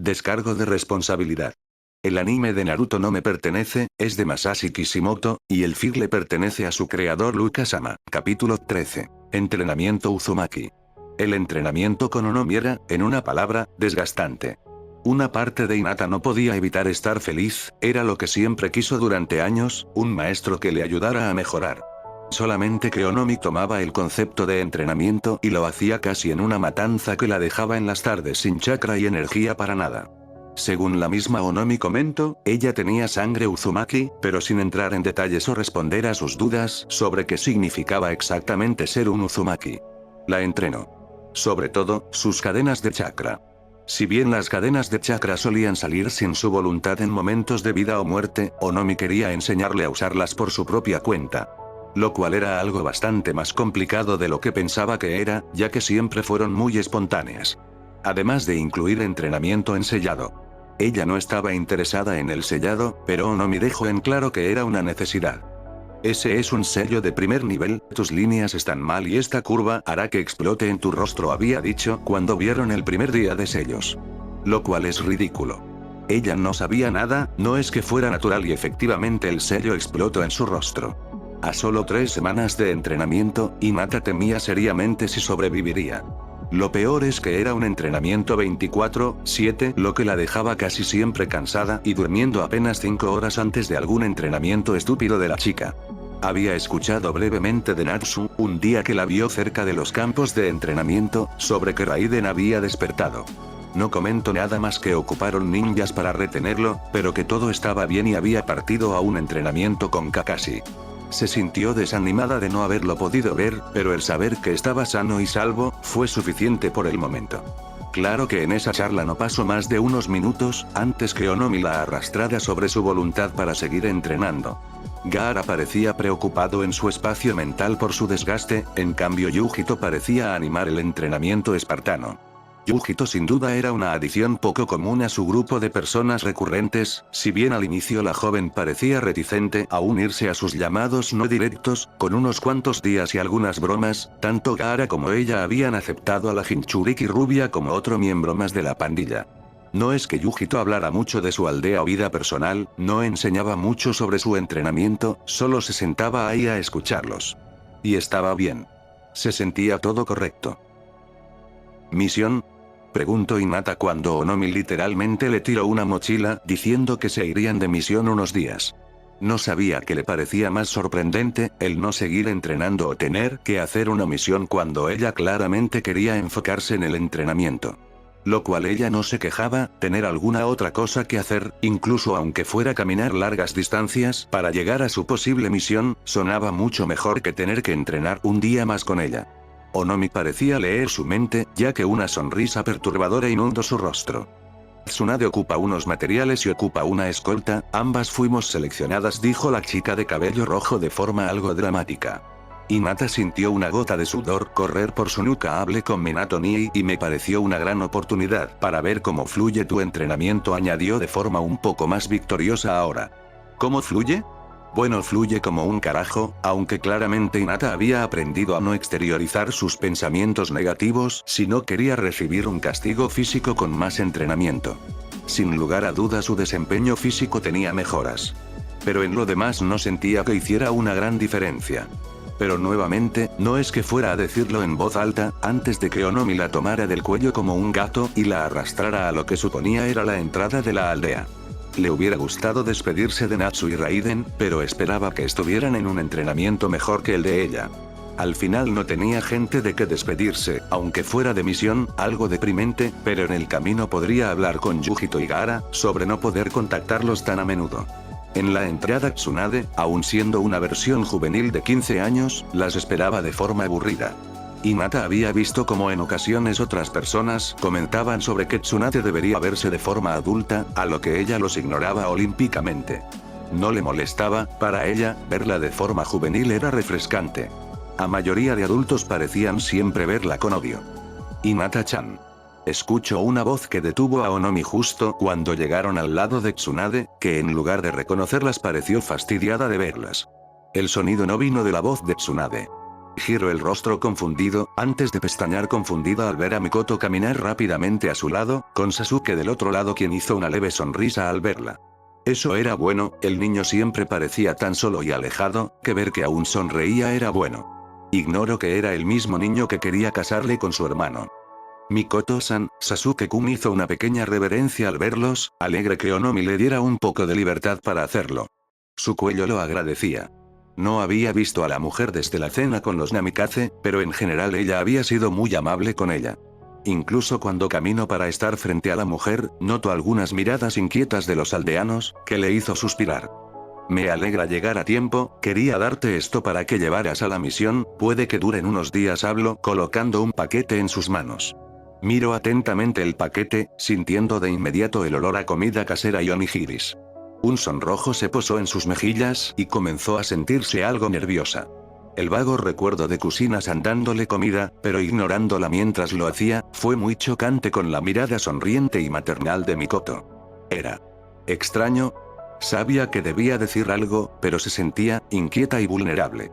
Descargo de responsabilidad. El anime de Naruto no me pertenece, es de Masashi Kishimoto, y el feed le pertenece a su creador Luka-sama. Capítulo 13. Entrenamiento Uzumaki. El entrenamiento con Onomi era, en una palabra, desgastante. Una parte de Hinata no podía evitar estar feliz, era lo que siempre quiso durante años, un maestro que le ayudara a mejorar. Solamente que Onomi tomaba el concepto de entrenamiento y lo hacía casi en una matanza que la dejaba en las tardes sin chakra y energía para nada. Según la misma Onomi comentó, ella tenía sangre Uzumaki, pero sin entrar en detalles o responder a sus dudas sobre qué significaba exactamente ser un Uzumaki. La entrenó. Sobre todo, sus cadenas de chakra. Si bien las cadenas de chakra solían salir sin su voluntad en momentos de vida o muerte, Onomi quería enseñarle a usarlas por su propia cuenta. Lo cual era algo bastante más complicado de lo que pensaba que era, ya que siempre fueron muy espontáneas. Además de incluir entrenamiento en sellado. Ella no estaba interesada en el sellado, pero Onomi dejó en claro que era una necesidad. Ese es un sello de primer nivel, tus líneas están mal y esta curva hará que explote en tu rostro, había dicho cuando vieron el primer día de sellos. Lo cual es ridículo. Ella no sabía nada, no es que fuera natural y efectivamente el sello explotó en su rostro. A solo 3 semanas de entrenamiento, Hinata temía seriamente si sobreviviría. Lo peor es que era un entrenamiento 24/7, lo que la dejaba casi siempre cansada y durmiendo apenas 5 horas antes de algún entrenamiento estúpido de la chica. Había escuchado brevemente de Natsu, un día que la vio cerca de los campos de entrenamiento, sobre que Raiden había despertado. No comentó nada más que ocuparon ninjas para retenerlo, pero que todo estaba bien y había partido a un entrenamiento con Kakashi. Se sintió desanimada de no haberlo podido ver, pero el saber que estaba sano y salvo, fue suficiente por el momento. Claro que en esa charla no pasó más de unos minutos, antes que Onomi la arrastrara sobre su voluntad para seguir entrenando. Gaara parecía preocupado en su espacio mental por su desgaste, en cambio Yujito parecía animar el entrenamiento espartano. Yujito sin duda era una adición poco común a su grupo de personas recurrentes, si bien al inicio la joven parecía reticente a unirse a sus llamados no directos, con unos cuantos días y algunas bromas, tanto Gaara como ella habían aceptado a la Jinchuriki rubia como otro miembro más de la pandilla. No es que Yujito hablara mucho de su aldea o vida personal, no enseñaba mucho sobre su entrenamiento, solo se sentaba ahí a escucharlos. Y estaba bien. Se sentía todo correcto. ¿Misión? Preguntó Hinata cuando Onomi literalmente le tiró una mochila, diciendo que se irían de misión unos días. No sabía que le parecía más sorprendente, el no seguir entrenando o tener que hacer una misión cuando ella claramente quería enfocarse en el entrenamiento. Lo cual ella no se quejaba, tener alguna otra cosa que hacer, incluso aunque fuera caminar largas distancias para llegar a su posible misión, sonaba mucho mejor que tener que entrenar un día más con ella. Onomi parecía leer su mente, ya que una sonrisa perturbadora inundó su rostro. Tsunade ocupa unos materiales y ocupa una escolta, ambas fuimos seleccionadas, dijo la chica de cabello rojo de forma algo dramática. Hinata sintió una gota de sudor correr por su nuca. Hablé con Minato Nii y me pareció una gran oportunidad para ver cómo fluye tu entrenamiento, añadió de forma un poco más victoriosa ahora. ¿Cómo fluye? Bueno, fluye como un carajo, aunque claramente Hinata había aprendido a no exteriorizar sus pensamientos negativos si no quería recibir un castigo físico con más entrenamiento. Sin lugar a dudas su desempeño físico tenía mejoras. Pero en lo demás no sentía que hiciera una gran diferencia. Pero nuevamente, no es que fuera a decirlo en voz alta, antes de que Onomi la tomara del cuello como un gato y la arrastrara a lo que suponía era la entrada de la aldea. Le hubiera gustado despedirse de Natsu y Raiden, pero esperaba que estuvieran en un entrenamiento mejor que el de ella. Al final no tenía gente de que despedirse, aunque fuera de misión, algo deprimente, pero en el camino podría hablar con Yujito y Gaara, sobre no poder contactarlos tan a menudo. En la entrada Tsunade, aun siendo una versión juvenil de 15 años, las esperaba de forma aburrida. Hinata había visto como en ocasiones otras personas comentaban sobre que Tsunade debería verse de forma adulta, a lo que ella los ignoraba olímpicamente. No le molestaba, para ella, verla de forma juvenil era refrescante. A mayoría de adultos parecían siempre verla con odio. Hinata-chan. Escuchó una voz que detuvo a Onomi justo cuando llegaron al lado de Tsunade, que en lugar de reconocerlas pareció fastidiada de verlas. El sonido no vino de la voz de Tsunade. Giró el rostro confundido, antes de pestañear confundida al ver a Mikoto caminar rápidamente a su lado, con Sasuke del otro lado quien hizo una leve sonrisa al verla. Eso era bueno, el niño siempre parecía tan solo y alejado, que ver que aún sonreía era bueno. Ignoro que era el mismo niño que quería casarle con su hermano. Mikoto-san, Sasuke-kun hizo una pequeña reverencia al verlos, alegre que Onomi le diera un poco de libertad para hacerlo. Su cuello lo agradecía. No había visto a la mujer desde la cena con los Namikaze, pero en general ella había sido muy amable con ella. Incluso cuando caminó para estar frente a la mujer, notó algunas miradas inquietas de los aldeanos, que le hizo suspirar. Me alegra llegar a tiempo, quería darte esto para que llevaras a la misión, puede que duren unos días, habló, colocando un paquete en sus manos. Miró atentamente el paquete, sintiendo de inmediato el olor a comida casera y onigiris. Un sonrojo se posó en sus mejillas y comenzó a sentirse algo nerviosa. El vago recuerdo de Kusina-san dándole comida, pero ignorándola mientras lo hacía, fue muy chocante con la mirada sonriente y maternal de Mikoto. Era extraño. Sabía que debía decir algo, pero se sentía inquieta y vulnerable.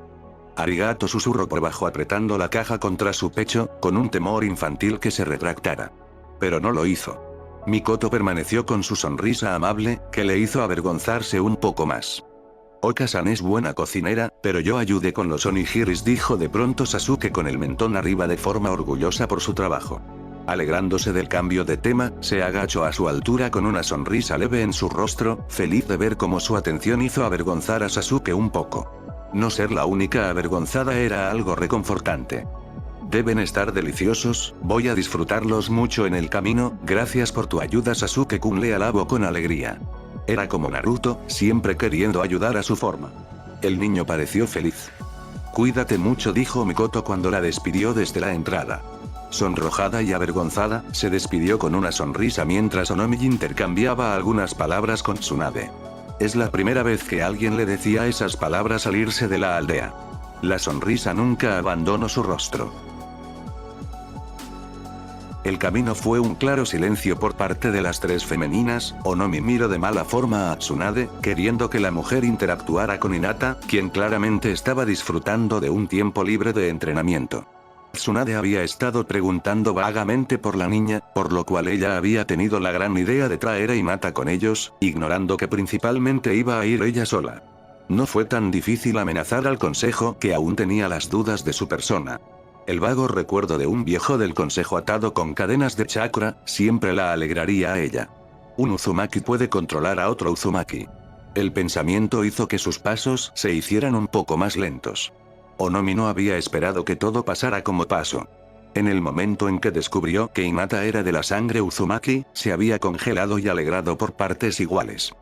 Arigato, susurró por bajo apretando la caja contra su pecho, con un temor infantil que se retractara. Pero no lo hizo. Mikoto permaneció con su sonrisa amable, que le hizo avergonzarse un poco más. Oka-san es buena cocinera, pero yo ayudé con los onigiris, dijo de pronto Sasuke con el mentón arriba de forma orgullosa por su trabajo. Alegrándose del cambio de tema, se agachó a su altura con una sonrisa leve en su rostro, feliz de ver cómo su atención hizo avergonzar a Sasuke un poco. No ser la única avergonzada era algo reconfortante. Deben estar deliciosos, voy a disfrutarlos mucho en el camino, gracias por tu ayuda, Sasuke-kun le alabó con alegría. Era como Naruto, siempre queriendo ayudar a su forma. El niño pareció feliz. Cuídate mucho, dijo Mikoto cuando la despidió desde la entrada. Sonrojada y avergonzada, se despidió con una sonrisa mientras Onomi intercambiaba algunas palabras con Tsunade. Es la primera vez que alguien le decía esas palabras al irse de la aldea. La sonrisa nunca abandonó su rostro. El camino fue un claro silencio por parte de las tres femeninas. Onomi miró de mala forma a Tsunade, queriendo que la mujer interactuara con Hinata, quien claramente estaba disfrutando de un tiempo libre de entrenamiento. Tsunade había estado preguntando vagamente por la niña, por lo cual ella había tenido la gran idea de traer a Hinata con ellos, ignorando que principalmente iba a ir ella sola. No fue tan difícil amenazar al consejo, que aún tenía las dudas de su persona. El vago recuerdo de un viejo del consejo atado con cadenas de chakra, siempre la alegraría a ella. Un Uzumaki puede controlar a otro Uzumaki. El pensamiento hizo que sus pasos se hicieran un poco más lentos. Onomi no había esperado que todo pasara como pasó. En el momento en que descubrió que Hinata era de la sangre Uzumaki, se había congelado y alegrado por partes iguales.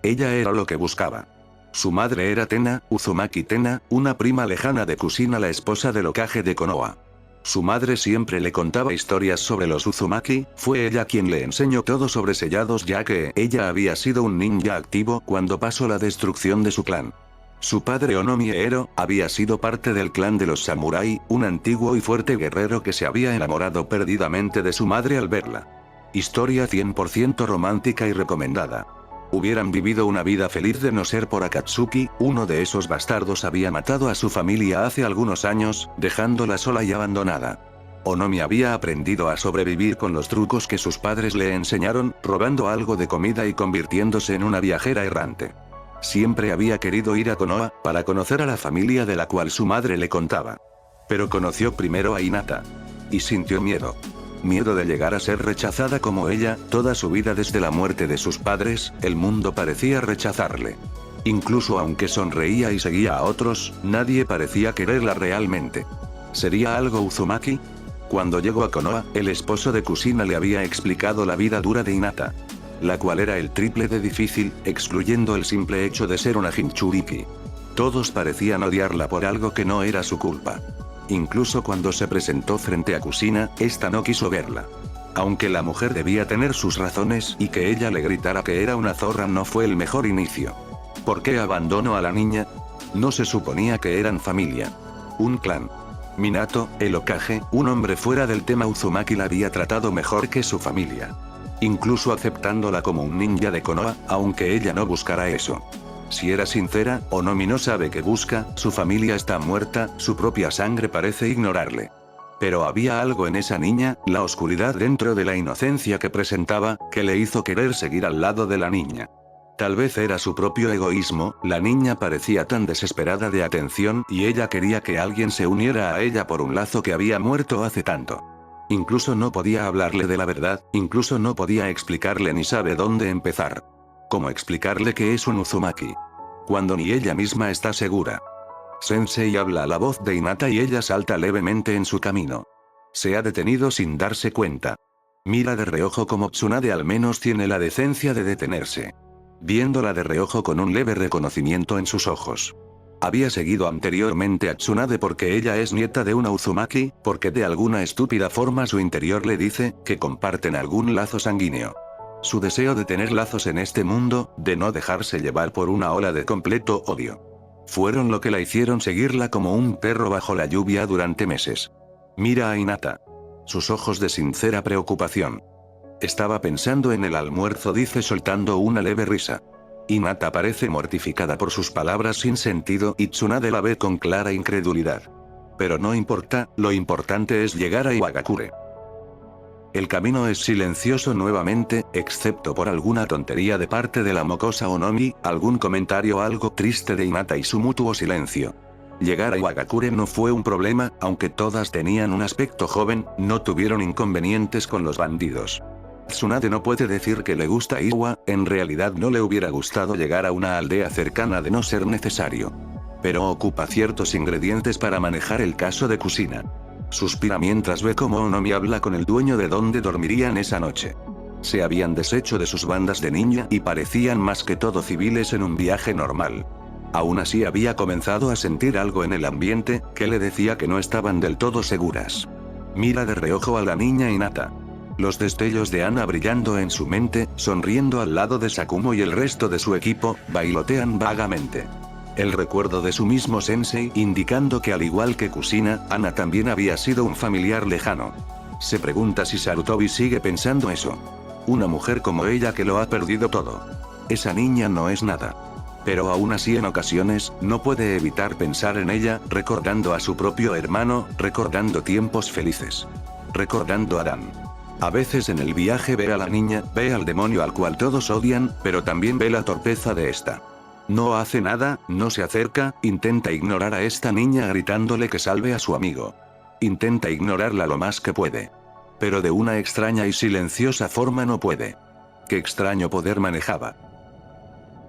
Ella era lo que buscaba. Su madre era Tena, Uzumaki Tena, una prima lejana de Kusina, la esposa del Hokage de Konoha. Su madre siempre le contaba historias sobre los Uzumaki, fue ella quien le enseñó todo sobre sellados ya que ella había sido un ninja activo cuando pasó la destrucción de su clan. Su padre Onomi Eero, había sido parte del clan de los samurái, un antiguo y fuerte guerrero que se había enamorado perdidamente de su madre al verla. Historia 100% romántica y recomendada. Hubieran vivido una vida feliz de no ser por Akatsuki, uno de esos bastardos había matado a su familia hace algunos años, dejándola sola y abandonada. Onomi había aprendido a sobrevivir con los trucos que sus padres le enseñaron, robando algo de comida y convirtiéndose en una viajera errante. Siempre había querido ir a Konoha, para conocer a la familia de la cual su madre le contaba. Pero conoció primero a Hinata. Y sintió miedo. Miedo de llegar a ser rechazada como ella, toda su vida desde la muerte de sus padres, el mundo parecía rechazarle. Incluso aunque sonreía y seguía a otros, nadie parecía quererla realmente. ¿Sería algo Uzumaki? Cuando llegó a Konoha, el esposo de Kusina le había explicado la vida dura de Hinata. La cual era el triple de difícil, excluyendo el simple hecho de ser una Jinchuriki. Todos parecían odiarla por algo que no era su culpa. Incluso cuando se presentó frente a Kusina, esta no quiso verla. Aunque la mujer debía tener sus razones y que ella le gritara que era una zorra no fue el mejor inicio. ¿Por qué abandonó a la niña? No se suponía que eran familia. Un clan. Minato, el Hokage, un hombre fuera del tema Uzumaki, la había tratado mejor que su familia. Incluso aceptándola como un ninja de Konoha, aunque ella no buscara eso. Si era sincera, Onomi no sabe qué busca, su familia está muerta, su propia sangre parece ignorarle. Pero había algo en esa niña, la oscuridad dentro de la inocencia que presentaba, que le hizo querer seguir al lado de la niña. Tal vez era su propio egoísmo, la niña parecía tan desesperada de atención y ella quería que alguien se uniera a ella por un lazo que había muerto hace tanto. Incluso no podía hablarle de la verdad, incluso no podía explicarle ni sabe dónde empezar. ¿Cómo explicarle que es un Uzumaki? Cuando ni ella misma está segura. Sensei habla a la voz de Hinata y ella salta levemente en su camino. Se ha detenido sin darse cuenta. Mira de reojo como Tsunade al menos tiene la decencia de detenerse. Viéndola de reojo con un leve reconocimiento en sus ojos. Había seguido anteriormente a Tsunade porque ella es nieta de una Uzumaki, porque de alguna estúpida forma su interior le dice que comparten algún lazo sanguíneo. Su deseo de tener lazos en este mundo, de no dejarse llevar por una ola de completo odio. Fueron lo que la hicieron seguirla como un perro bajo la lluvia durante meses. Mira a Hinata. Sus ojos de sincera preocupación. Estaba pensando en el almuerzo, dice soltando una leve risa. Hinata parece mortificada por sus palabras sin sentido y Tsunade la ve con clara incredulidad. Pero no importa, lo importante es llegar a Iwagakure. El camino es silencioso nuevamente, excepto por alguna tontería de parte de la mocosa Onomi, algún comentario algo triste de Hinata y su mutuo silencio. Llegar a Iwagakure no fue un problema, aunque todas tenían un aspecto joven, no tuvieron inconvenientes con los bandidos. Tsunade no puede decir que le gusta Iwa, en realidad no le hubiera gustado llegar a una aldea cercana de no ser necesario. Pero ocupa ciertos ingredientes para manejar el caso de Kusina. Suspira mientras ve cómo Onomi habla con el dueño de dónde dormirían esa noche. Se habían deshecho de sus bandas de ninja y parecían más que todo civiles en un viaje normal. Aún así había comenzado a sentir algo en el ambiente, que le decía que no estaban del todo seguras. Mira de reojo a la niña Hinata. Los destellos de Ana brillando en su mente, sonriendo al lado de Sakumo y el resto de su equipo, bailotean vagamente. El recuerdo de su mismo sensei indicando que al igual que Kusina, Ana también había sido un familiar lejano. Se pregunta si Sarutobi sigue pensando eso. Una mujer como ella que lo ha perdido todo. Esa niña no es nada. Pero aún así en ocasiones, no puede evitar pensar en ella, recordando a su propio hermano, recordando tiempos felices. Recordando a Dan. A veces en el viaje ve a la niña, ve al demonio al cual todos odian, pero también ve la torpeza de esta. No hace nada, no se acerca, intenta ignorar a esta niña gritándole que salve a su amigo. Intenta ignorarla lo más que puede. Pero de una extraña y silenciosa forma no puede. Qué extraño poder manejaba.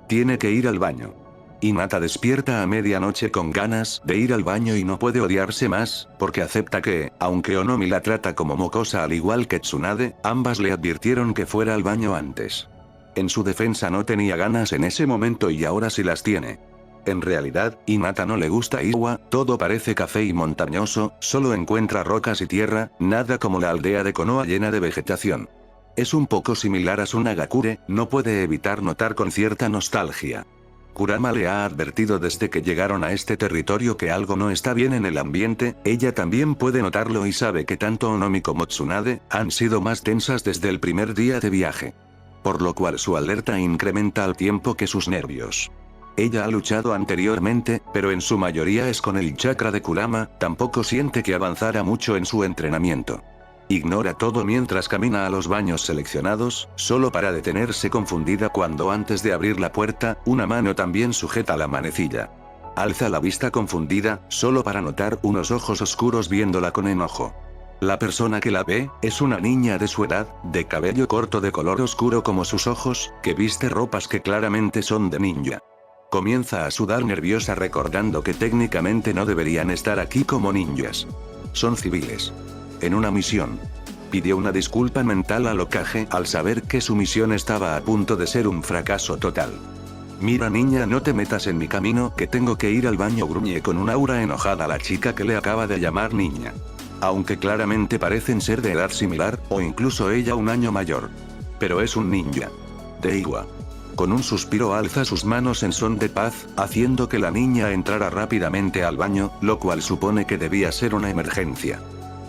Tiene que ir al baño. Hinata despierta a medianoche con ganas de ir al baño y no puede odiarse más, porque acepta que, aunque Onomi la trata como mocosa al igual que Tsunade, ambas le advirtieron que fuera al baño antes. En su defensa no tenía ganas en ese momento y ahora sí las tiene. En realidad, Hinata no le gusta Iwa, todo parece café y montañoso, solo encuentra rocas y tierra, nada como la aldea de Konoha llena de vegetación. Es un poco similar a Sunagakure, no puede evitar notar con cierta nostalgia. Kurama le ha advertido desde que llegaron a este territorio que algo no está bien en el ambiente, ella también puede notarlo y sabe que tanto Onomi como Tsunade han sido más tensas desde el primer día de viaje. Por lo cual su alerta incrementa al tiempo que sus nervios. Ella ha luchado anteriormente, pero en su mayoría es con el chakra de Kurama, tampoco siente que avanzara mucho en su entrenamiento. Ignora todo mientras camina a los baños seleccionados, solo para detenerse confundida cuando antes de abrir la puerta, una mano también sujeta la manecilla. Alza la vista confundida, solo para notar unos ojos oscuros viéndola con enojo. La persona que la ve, es una niña de su edad, de cabello corto de color oscuro como sus ojos, que viste ropas que claramente son de ninja. Comienza a sudar nerviosa recordando que técnicamente no deberían estar aquí como ninjas. Son civiles. En una misión. Pidió una disculpa mental al Hokage al saber que su misión estaba a punto de ser un fracaso total. Mira niña, no te metas en mi camino, que tengo que ir al baño, gruñe con un aura enojada la chica que le acaba de llamar niña. Aunque claramente parecen ser de edad similar, o incluso ella un año mayor. Pero es un ninja. De Iwa. Con un suspiro alza sus manos en son de paz, haciendo que la niña entrara rápidamente al baño, lo cual supone que debía ser una emergencia.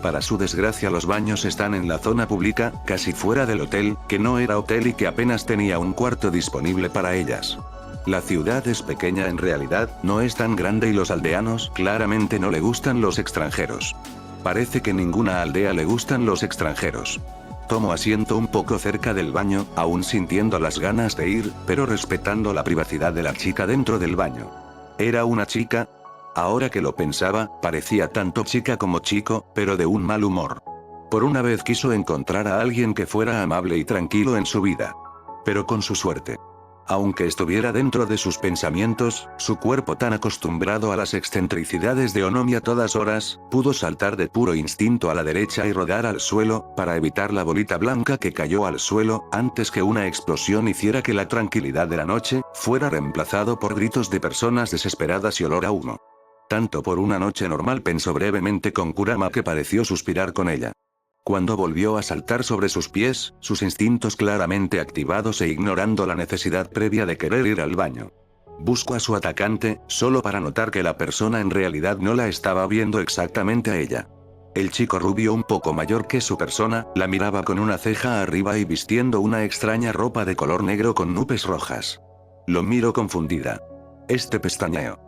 Para su desgracia los baños están en la zona pública, casi fuera del hotel, que no era hotel y que apenas tenía un cuarto disponible para ellas. La ciudad es pequeña en realidad, no es tan grande y los aldeanos claramente no le gustan los extranjeros. Parece que ninguna aldea le gustan los extranjeros. Tomo asiento un poco cerca del baño, aún sintiendo las ganas de ir, pero respetando la privacidad de la chica dentro del baño. ¿Era una chica? Ahora que lo pensaba, parecía tanto chica como chico, pero de un mal humor. Por una vez quiso encontrar a alguien que fuera amable y tranquilo en su vida. Pero con su suerte. Aunque estuviera dentro de sus pensamientos, su cuerpo tan acostumbrado a las excentricidades de Onomi a todas horas, pudo saltar de puro instinto a la derecha y rodar al suelo, para evitar la bolita blanca que cayó al suelo, antes que una explosión hiciera que la tranquilidad de la noche, fuera reemplazado por gritos de personas desesperadas y olor a humo. Tanto por una noche normal, pensó brevemente con Kurama, que pareció suspirar con ella. Cuando volvió a saltar sobre sus pies, sus instintos claramente activados e ignorando la necesidad previa de querer ir al baño. Buscó a su atacante, solo para notar que la persona en realidad no la estaba viendo exactamente a ella. El chico rubio un poco mayor que su persona, la miraba con una ceja arriba y vistiendo una extraña ropa de color negro con nubes rojas. Lo miró confundida. Pestañeó.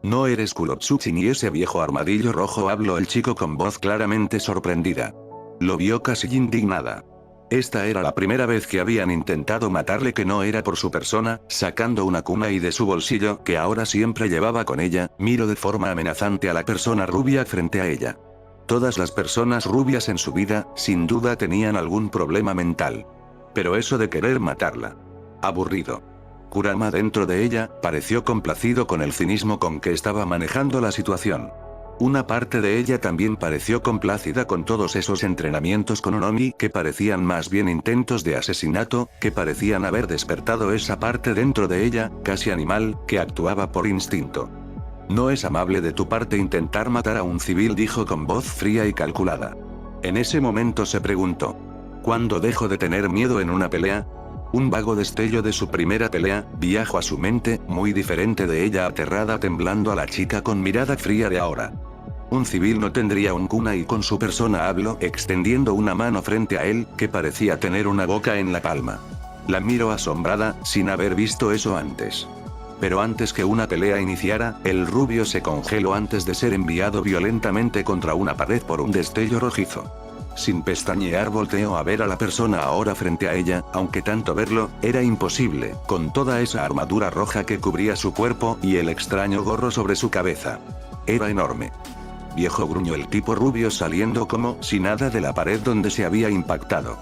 No eres Kurotsuchi ni ese viejo armadillo rojo, habló el chico con voz claramente sorprendida. Lo vio casi indignada. Esta era la primera vez que habían intentado matarle, que no era por su persona, sacando una kunai de su bolsillo que ahora siempre llevaba con ella, miró de forma amenazante a la persona rubia frente a ella. Todas las personas rubias en su vida, sin duda tenían algún problema mental. Pero eso de querer matarla. Aburrido. Kurama dentro de ella, pareció complacido con el cinismo con que estaba manejando la situación. Una parte de ella también pareció complacida con todos esos entrenamientos con Onomi, que parecían más bien intentos de asesinato, que parecían haber despertado esa parte dentro de ella, casi animal, que actuaba por instinto. No es amable de tu parte intentar matar a un civil, dijo con voz fría y calculada. En ese momento se preguntó: ¿cuándo dejo de tener miedo en una pelea? Un vago destello de su primera pelea viajó a su mente, muy diferente de ella, aterrada, temblando a la chica con mirada fría de ahora. Un civil no tendría un kunai con su persona, habló, extendiendo una mano frente a él, que parecía tener una boca en la palma. La miró asombrada, sin haber visto eso antes. Pero antes que una pelea iniciara, el rubio se congeló antes de ser enviado violentamente contra una pared por un destello rojizo. Sin pestañear volteó a ver a la persona ahora frente a ella, aunque tanto verlo, era imposible, con toda esa armadura roja que cubría su cuerpo y el extraño gorro sobre su cabeza. Era enorme. Viejo, gruñó el tipo rubio saliendo como si nada de la pared donde se había impactado.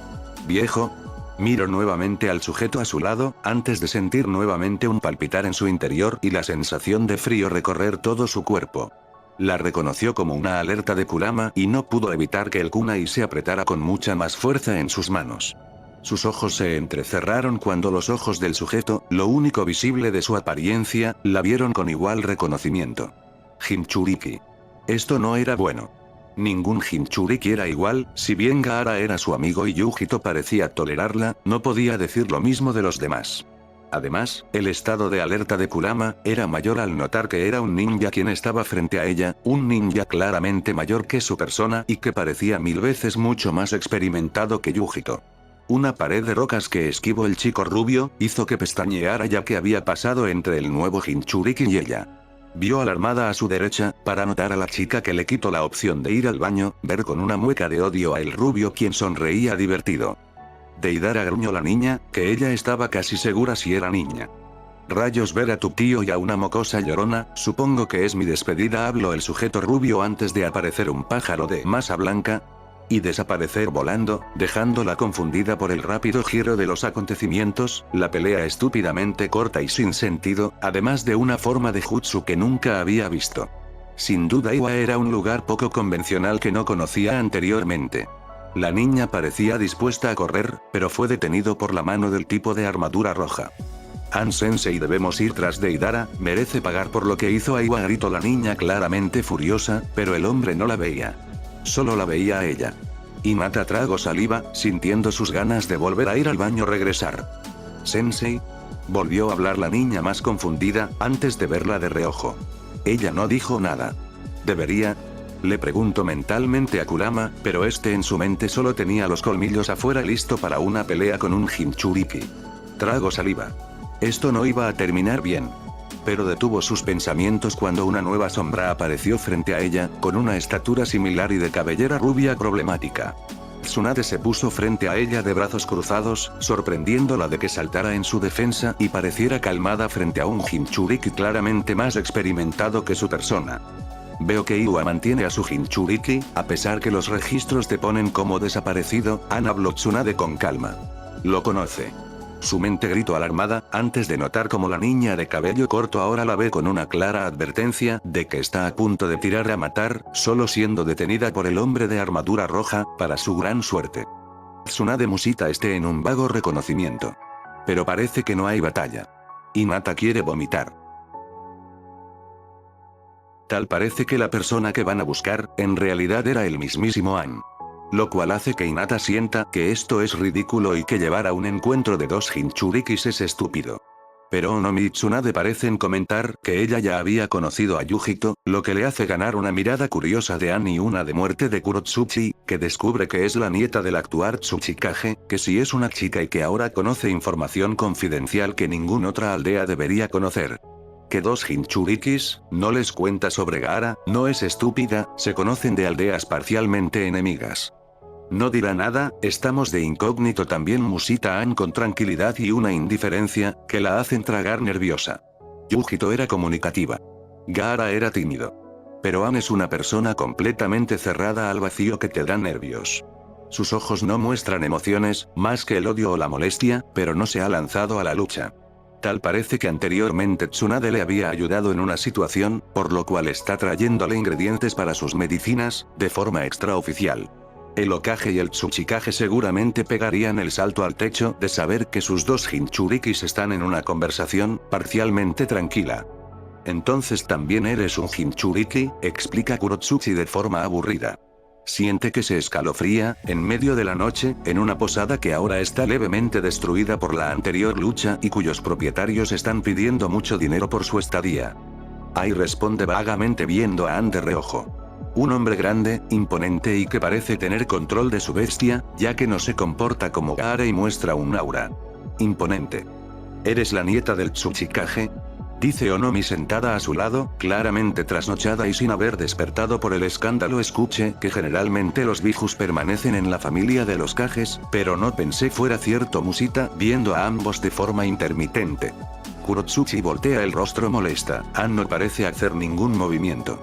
Viejo. Miró nuevamente al sujeto a su lado, antes de sentir nuevamente un palpitar en su interior y la sensación de frío recorrer todo su cuerpo. La reconoció como una alerta de Kurama y no pudo evitar que el kunai se apretara con mucha más fuerza en sus manos. Sus ojos se entrecerraron cuando los ojos del sujeto, lo único visible de su apariencia, la vieron con igual reconocimiento. Jinchuriki. Esto no era bueno. Ningún Jinchuriki era igual, si bien Gaara era su amigo y Yujito parecía tolerarla, no podía decir lo mismo de los demás. Además, el estado de alerta de Kurama era mayor al notar que era un ninja quien estaba frente a ella, un ninja claramente mayor que su persona y que parecía 1000 veces mucho más experimentado que Yujito. Una pared de rocas que esquivó el chico rubio, hizo que pestañeara ya que había pasado entre el nuevo Jinchuriki y ella. Vio alarmada a su derecha, para notar a la chica que le quitó la opción de ir al baño, ver con una mueca de odio a el rubio quien sonreía divertido. Deidara, gruñó la niña, que ella estaba casi segura si era niña. Rayos, ver a tu tío y a una mocosa llorona, supongo que es mi despedida, habló el sujeto rubio antes de aparecer un pájaro de masa blanca y desaparecer volando, dejándola confundida por el rápido giro de los acontecimientos, la pelea estúpidamente corta y sin sentido, además de una forma de jutsu que nunca había visto. Sin duda Iwa era un lugar poco convencional que no conocía anteriormente. La niña parecía dispuesta a correr, pero fue detenido por la mano del tipo de armadura roja. Sensei, debemos ir tras Deidara, merece pagar por lo que hizo a Iwa, gritó la niña claramente furiosa, pero el hombre no la veía. Solo la veía a ella. Hinata tragó saliva, sintiendo sus ganas de volver a ir al baño regresar. Sensei. Volvió a hablar la niña más confundida, antes de verla de reojo. Ella no dijo nada. ¿Debería? Le preguntó mentalmente a Kurama, pero este en su mente solo tenía los colmillos afuera listo para una pelea con un Jinchuriki. Trago saliva. Esto no iba a terminar bien. Pero detuvo sus pensamientos cuando una nueva sombra apareció frente a ella, con una estatura similar y de cabellera rubia problemática. Tsunade se puso frente a ella de brazos cruzados, sorprendiéndola de que saltara en su defensa y pareciera calmada frente a un Jinchuriki claramente más experimentado que su persona. Veo que Iwa mantiene a su Jinchuriki, a pesar que los registros te ponen como desaparecido, habló Tsunade con calma. Lo conoce. Su mente gritó alarmada, antes de notar cómo la niña de cabello corto ahora la ve con una clara advertencia de que está a punto de tirar a matar, solo siendo detenida por el hombre de armadura roja, para su gran suerte. Tsunade musita esté en un vago reconocimiento. Pero parece que no hay batalla. Hinata quiere vomitar. Tal parece que la persona que van a buscar, en realidad era el mismísimo An. Lo cual hace que Hinata sienta que esto es ridículo y que llevar a un encuentro de dos Jinchurikis es estúpido. Pero Onomi y Tsunade parecen comentar que ella ya había conocido a Yujito, lo que le hace ganar una mirada curiosa de An y una de muerte de Kurotsuchi, que descubre que es la nieta del actual Tsuchikage, que sí es una chica y que ahora conoce información confidencial que ninguna otra aldea debería conocer. Que dos Jinchurikis, no les cuenta sobre Gaara, no es estúpida, se conocen de aldeas parcialmente enemigas. No dirá nada, estamos de incógnito también, musita An con tranquilidad y una indiferencia, que la hacen tragar nerviosa. Yujito era comunicativa. Gaara era tímido. Pero An es una persona completamente cerrada al vacío que te da nervios. Sus ojos no muestran emociones, más que el odio o la molestia, pero no se ha lanzado a la lucha. Tal parece que anteriormente Tsunade le había ayudado en una situación, por lo cual está trayéndole ingredientes para sus medicinas, de forma extraoficial. El Hokage y el Tsuchikage seguramente pegarían el salto al techo de saber que sus dos Jinchurikis están en una conversación, parcialmente tranquila. Entonces también eres un Jinchuriki, explica Kurotsuchi de forma aburrida. Siente que se escalofría, en medio de la noche, en una posada que ahora está levemente destruida por la anterior lucha y cuyos propietarios están pidiendo mucho dinero por su estadía. Ai responde vagamente viendo a An de reojo. Un hombre grande, imponente y que parece tener control de su bestia, ya que no se comporta como Gaara y muestra un aura imponente. ¿Eres la nieta del Tsuchikage?, dice Onomi sentada a su lado, claramente trasnochada y sin haber despertado por el escándalo. Escuché que generalmente los bijus permanecen en la familia de los Kages, pero no pensé fuera cierto, musita viendo a ambos de forma intermitente. Kurotsuchi voltea el rostro molesta, An no parece hacer ningún movimiento.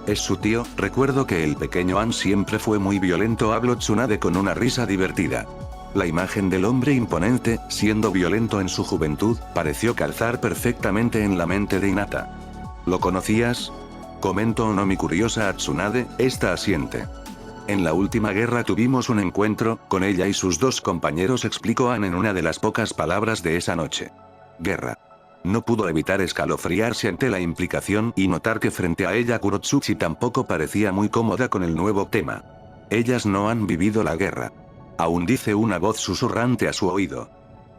Es su tío, recuerdo que el pequeño An siempre fue muy violento, habló Tsunade con una risa divertida. La imagen del hombre imponente, siendo violento en su juventud, pareció calzar perfectamente en la mente de Hinata. ¿Lo conocías?, comentó Onomi curiosa a Tsunade, esta asiente. En la última guerra tuvimos un encuentro, con ella y sus dos compañeros, explicó An en una de las pocas palabras de esa noche. Guerra. No pudo evitar escalofriarse ante la implicación y notar que frente a ella Kurotsuchi tampoco parecía muy cómoda con el nuevo tema. Ellas no han vivido la guerra. Aún, dice una voz susurrante a su oído.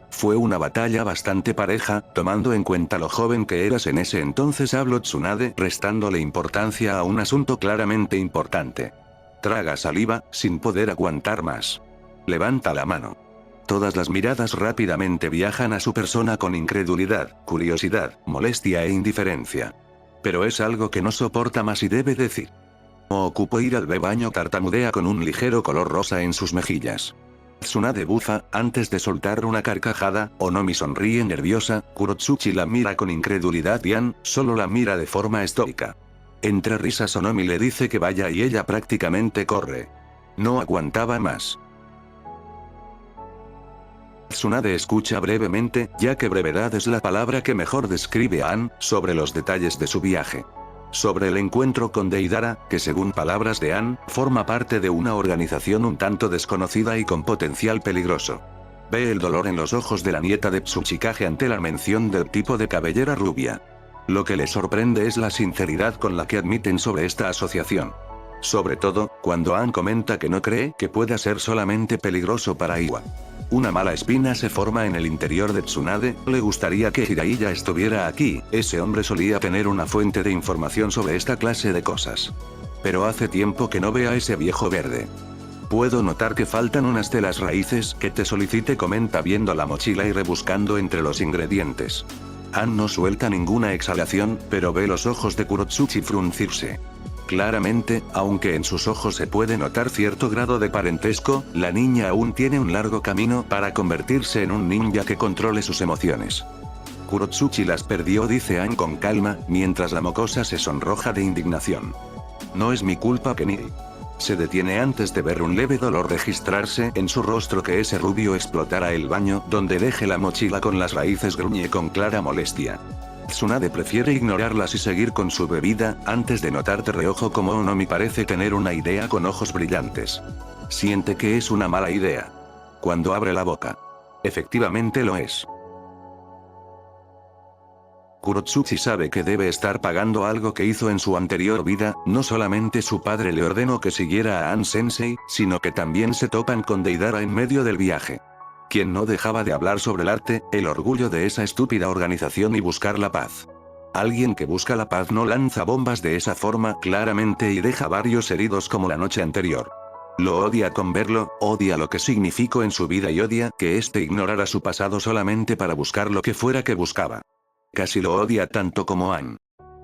Fue una batalla bastante pareja, tomando en cuenta lo joven que eras en ese entonces, habló Tsunade, restándole importancia a un asunto claramente importante. Traga saliva, sin poder aguantar más. Levanta la mano. Todas las miradas rápidamente viajan a su persona con incredulidad, curiosidad, molestia e indiferencia. Pero es algo que no soporta más y debe decir. O ocupo ir al baño, tartamudea con un ligero color rosa en sus mejillas. Tsunade bufa, antes de soltar una carcajada. Onomi sonríe nerviosa, Kurotsuchi la mira con incredulidad y An solo la mira de forma estoica. Entre risas Onomi le dice que vaya y ella prácticamente corre. No aguantaba más. Tsunade escucha brevemente, ya que brevedad es la palabra que mejor describe a An, sobre los detalles de su viaje. Sobre el encuentro con Deidara, que según palabras de An, forma parte de una organización un tanto desconocida y con potencial peligroso. Ve el dolor en los ojos de la nieta de Tsuchikage ante la mención del tipo de cabellera rubia. Lo que le sorprende es la sinceridad con la que admiten sobre esta asociación. Sobre todo, cuando An comenta que no cree que pueda ser solamente peligroso para Iwa. Una mala espina se forma en el interior de Tsunade, le gustaría que Jiraiya estuviera aquí, ese hombre solía tener una fuente de información sobre esta clase de cosas. Pero hace tiempo que no ve a ese viejo verde. Puedo notar que faltan unas de las raíces que te solicité, comenta viendo la mochila y rebuscando entre los ingredientes. Ann no suelta ninguna exhalación, pero ve los ojos de Kurotsuchi fruncirse. Claramente, aunque en sus ojos se puede notar cierto grado de parentesco, la niña aún tiene un largo camino para convertirse en un ninja que controle sus emociones. Kurotsuchi las perdió, dice Ann con calma, mientras la mocosa se sonroja de indignación. No es mi culpa, Kenny. Se detiene antes de ver un leve dolor registrarse en su rostro que ese rubio explotara el baño donde deje la mochila con las raíces, gruñe con clara molestia. Tsunade prefiere ignorarlas y seguir con su bebida, antes de notar de reojo como Onomi parece tener una idea con ojos brillantes. Siente que es una mala idea. Cuando abre la boca. Efectivamente lo es. Kurotsuchi sabe que debe estar pagando algo que hizo en su anterior vida, no solamente su padre le ordenó que siguiera a Ann Sensei, sino que también se topan con Deidara en medio del viaje. Quien no dejaba de hablar sobre el arte, el orgullo de esa estúpida organización y buscar la paz. Alguien que busca la paz no lanza bombas de esa forma claramente y deja varios heridos como la noche anterior. Lo odia con verlo, odia lo que significó en su vida y odia que éste ignorara su pasado solamente para buscar lo que fuera que buscaba. Casi lo odia tanto como Ann.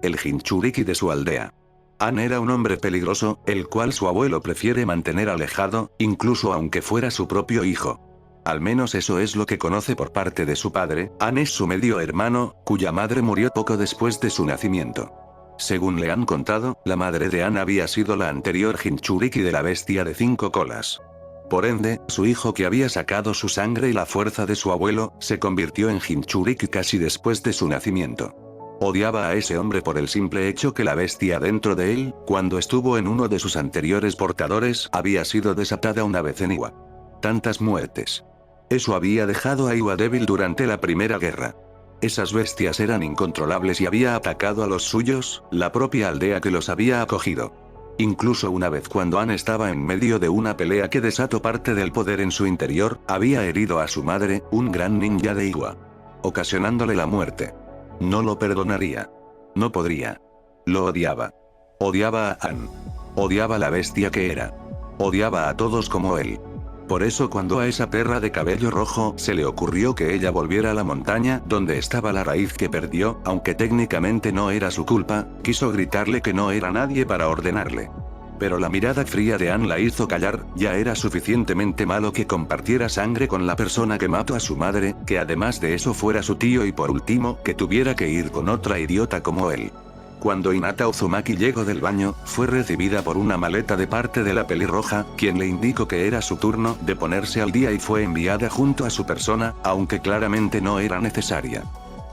El Jinchuriki de su aldea. Ann era un hombre peligroso, el cual su abuelo prefiere mantener alejado, incluso aunque fuera su propio hijo. Al menos eso es lo que conoce por parte de su padre. Ann es su medio hermano, cuya madre murió poco después de su nacimiento. Según le han contado, la madre de Ann había sido la anterior Jinchuriki de la bestia de 5 colas. Por ende, su hijo, que había sacado su sangre y la fuerza de su abuelo, se convirtió en Jinchuriki casi después de su nacimiento. Odiaba a ese hombre por el simple hecho que la bestia dentro de él, cuando estuvo en uno de sus anteriores portadores, había sido desatada una vez en Iwa. Tantas muertes. Eso había dejado a Iwa débil durante la Primera Guerra. Esas bestias eran incontrolables y había atacado a los suyos, la propia aldea que los había acogido. Incluso una vez cuando Ann estaba en medio de una pelea que desató parte del poder en su interior, había herido a su madre, un gran ninja de Iwa. Ocasionándole la muerte. No lo perdonaría. No podría. Lo odiaba. Odiaba a Ann. Odiaba la bestia que era. Odiaba a todos como él. Por eso cuando a esa perra de cabello rojo se le ocurrió que ella volviera a la montaña donde estaba la raíz que perdió, aunque técnicamente no era su culpa, quiso gritarle que no era nadie para ordenarle. Pero la mirada fría de Ann la hizo callar. Ya era suficientemente malo que compartiera sangre con la persona que mató a su madre, que además de eso fuera su tío y por último, que tuviera que ir con otra idiota como él. Cuando Hinata Uzumaki llegó del baño, fue recibida por una maleta de parte de la pelirroja, quien le indicó que era su turno de ponerse al día y fue enviada junto a su persona, aunque claramente no era necesaria.